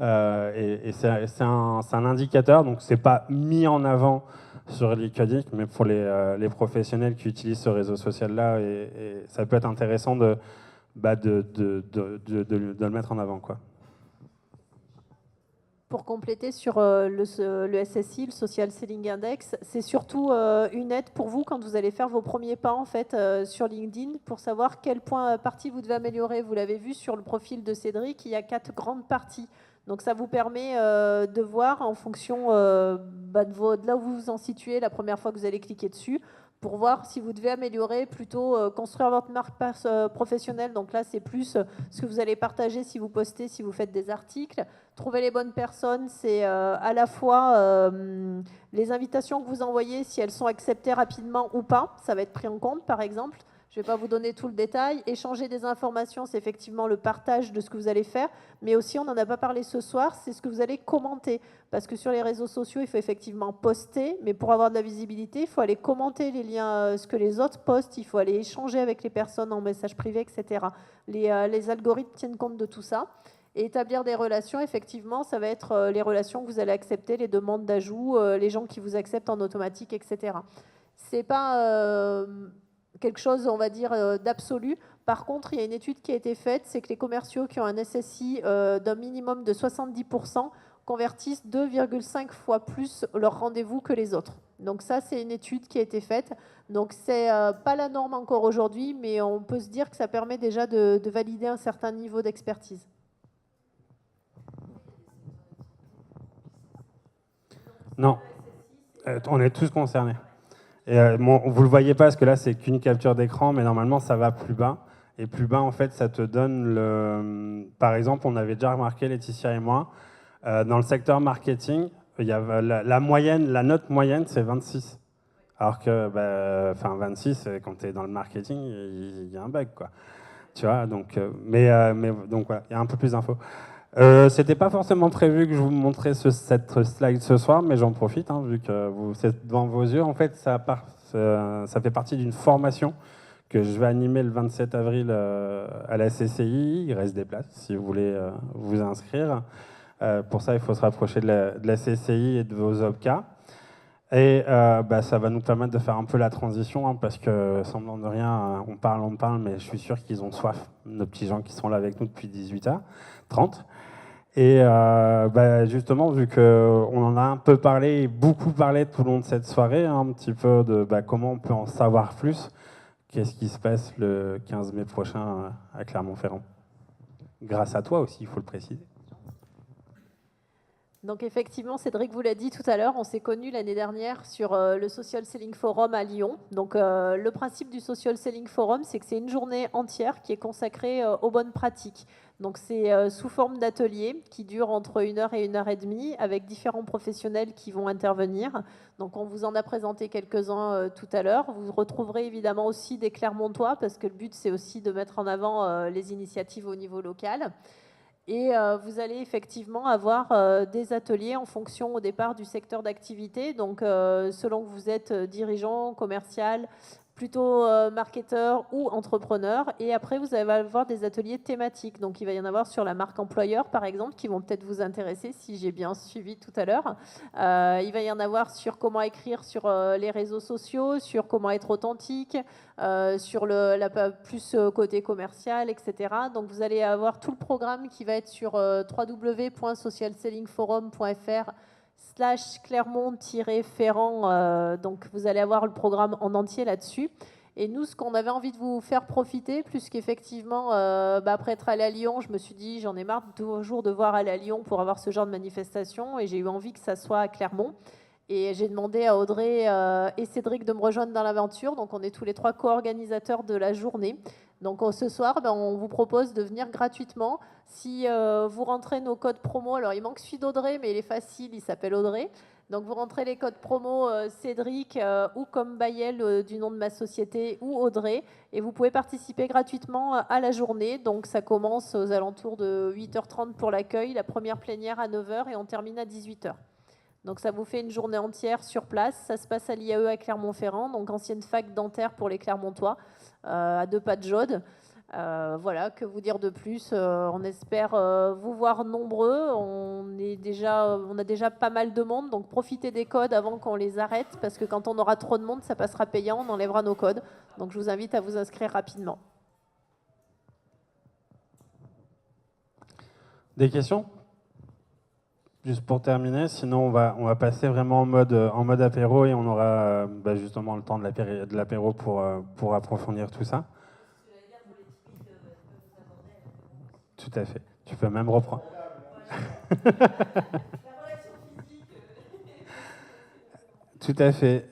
Et c'est un indicateur, donc c'est pas mis en avant sur LinkedIn, mais pour les professionnels qui utilisent ce réseau social-là, et ça peut être intéressant de le mettre en avant, quoi. Pour compléter sur le SSI, le Social Selling Index, c'est surtout une aide pour vous quand vous allez faire vos premiers pas en fait, sur LinkedIn pour savoir quel partie vous devez améliorer. Vous l'avez vu sur le profil de Cédric, il y a 4 grandes parties. Donc ça vous permet de voir en fonction de là où vous vous en situez la première fois que vous allez cliquer dessus, pour voir si vous devez améliorer, plutôt construire votre marque professionnelle. Donc là, c'est plus ce que vous allez partager si vous postez, si vous faites des articles. Trouver les bonnes personnes, c'est à la fois les invitations que vous envoyez, si elles sont acceptées rapidement ou pas. Ça va être pris en compte, par exemple. Je ne vais pas vous donner tout le détail. Échanger des informations, c'est effectivement le partage de ce que vous allez faire. Mais aussi, on n'en a pas parlé ce soir, c'est ce que vous allez commenter. Parce que sur les réseaux sociaux, il faut effectivement poster. Mais pour avoir de la visibilité, il faut aller commenter les liens, ce que les autres postent. Il faut aller échanger avec les personnes en message privé, etc. Les algorithmes tiennent compte de tout ça. Et établir des relations, effectivement, ça va être les relations que vous allez accepter, les demandes d'ajout, les gens qui vous acceptent en automatique, etc. C'est pas quelque chose, on va dire, d'absolu. Par contre, il y a une étude qui a été faite, c'est que les commerciaux qui ont un SSI d'un minimum de 70% convertissent 2,5 fois plus leur rendez-vous que les autres. Donc ça, c'est une étude qui a été faite. Donc c'est pas la norme encore aujourd'hui, mais on peut se dire que ça permet déjà de valider un certain niveau d'expertise. Non, on est tous concernés. Et, bon, vous ne le voyez pas parce que là, c'est qu'une capture d'écran, mais normalement, ça va plus bas. Et plus bas, en fait, ça te donne le... Par exemple, on avait déjà remarqué, Laetitia et moi, dans le secteur marketing, il y a la moyenne, la note moyenne, c'est 26. Alors que 26, quand tu es dans le marketing, il y a un bug, quoi. Tu vois, donc, donc voilà, il y a un peu plus d'infos. C'était pas forcément prévu que je vous montrais cette slide ce soir, mais j'en profite, hein, vu que c'est devant vos yeux. En fait, ça fait partie d'une formation que je vais animer le 27 avril à la CCI. Il reste des places si vous voulez vous inscrire. Pour ça, il faut se rapprocher de la CCI et de vos OPCA. Et ça va nous permettre de faire un peu la transition, hein, parce que, semblant de rien, on parle, mais je suis sûr qu'ils ont soif, nos petits gens qui sont là avec nous depuis 18h30. Et justement, vu qu'on en a un peu parlé, et beaucoup parlé tout au long de cette soirée, hein, un petit peu de comment on peut en savoir plus, qu'est-ce qui se passe le 15 mai prochain à Clermont-Ferrand. Grâce à toi aussi, il faut le préciser. Donc effectivement, Cédric vous l'a dit tout à l'heure, on s'est connus l'année dernière sur le Social Selling Forum à Lyon. Donc le principe du Social Selling Forum, c'est que c'est une journée entière qui est consacrée aux bonnes pratiques. Donc c'est sous forme d'atelier qui dure entre 1 heure et 1 heure et demie avec différents professionnels qui vont intervenir. Donc on vous en a présenté quelques-uns tout à l'heure. Vous retrouverez évidemment aussi des Clermontois parce que le but c'est aussi de mettre en avant les initiatives au niveau local. Et vous allez effectivement avoir des ateliers en fonction au départ du secteur d'activité. Donc selon que vous êtes dirigeant, commercial, plutôt marketeur ou entrepreneur. Et après, vous allez avoir des ateliers thématiques. Donc il va y en avoir sur la marque employeur, par exemple, qui vont peut-être vous intéresser si j'ai bien suivi tout à l'heure. Il va y en avoir sur comment écrire sur les réseaux sociaux, sur comment être authentique, sur plus côté commercial, etc. Donc vous allez avoir tout le programme qui va être sur www.socialsellingforum.fr/Clermont-Ferrand. Donc vous allez avoir le programme en entier là-dessus. Et nous, ce qu'on avait envie de vous faire profiter, plus qu'effectivement, après être allé à Lyon, je me suis dit, j'en ai marre toujours devoir aller à Lyon pour avoir ce genre de manifestation, et j'ai eu envie que ça soit à Clermont. Et j'ai demandé à Audrey et Cédric de me rejoindre dans l'aventure. Donc, on est tous les 3 co-organisateurs de la journée. Donc, ce soir, on vous propose de venir gratuitement. Si vous rentrez nos codes promo, alors il manque celui d'Audrey, mais il est facile, il s'appelle Audrey. Donc, vous rentrez les codes promo Cédric ou comme Bayel du nom de ma société ou Audrey. Et vous pouvez participer gratuitement à la journée. Donc, ça commence aux alentours de 8h30 pour l'accueil, la première plénière à 9h et on termine à 18h. Donc ça vous fait une journée entière sur place. Ça se passe à l'IAE à Clermont-Ferrand, donc ancienne fac dentaire pour les Clermontois, à 2 pas de Jaude. Voilà, que vous dire de plus. On espère vous voir nombreux. On a déjà pas mal de monde, donc profitez des codes avant qu'on les arrête, parce que quand on aura trop de monde, ça passera payant, on enlèvera nos codes. Donc je vous invite à vous inscrire rapidement. Des questions ? Juste pour terminer, sinon on va passer vraiment en mode apéro et on aura justement le temps de l'apéro pour approfondir tout ça. Tout à fait. Tu peux même reprendre. Tout à fait.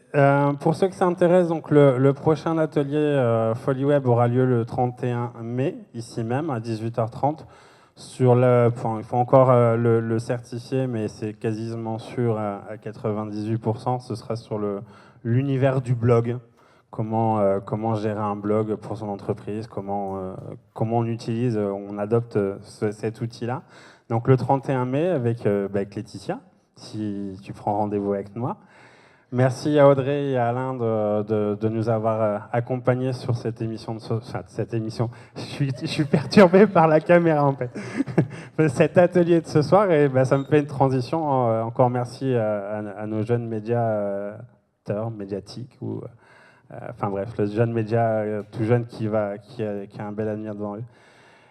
Pour ceux que ça intéresse, donc le prochain atelier FollyWeb aura lieu le 31 mai, ici même, à 18h30. Il faut encore le certifier, mais c'est quasiment sûr à 98%. Ce sera sur l'univers du blog. Comment gérer un blog pour son entreprise, comment on utilise, on adopte cet outil-là. Donc le 31 mai avec Laetitia, si tu prends rendez-vous avec moi. Merci à Audrey et à Alain de nous avoir accompagnés sur cette émission. Je suis perturbé par la caméra en fait. Cet atelier de ce soir, et ça me fait une transition. Encore merci à nos jeunes médiatiques ou le jeune média tout jeune qui a un bel avenir devant eux.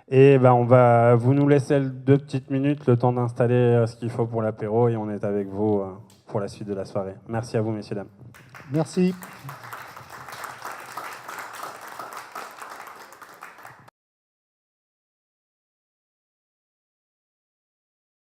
Et vous nous laissez 2 petites minutes, le temps d'installer ce qu'il faut pour l'apéro, et on est avec vous pour la suite de la soirée. Merci à vous, messieurs, dames. Merci.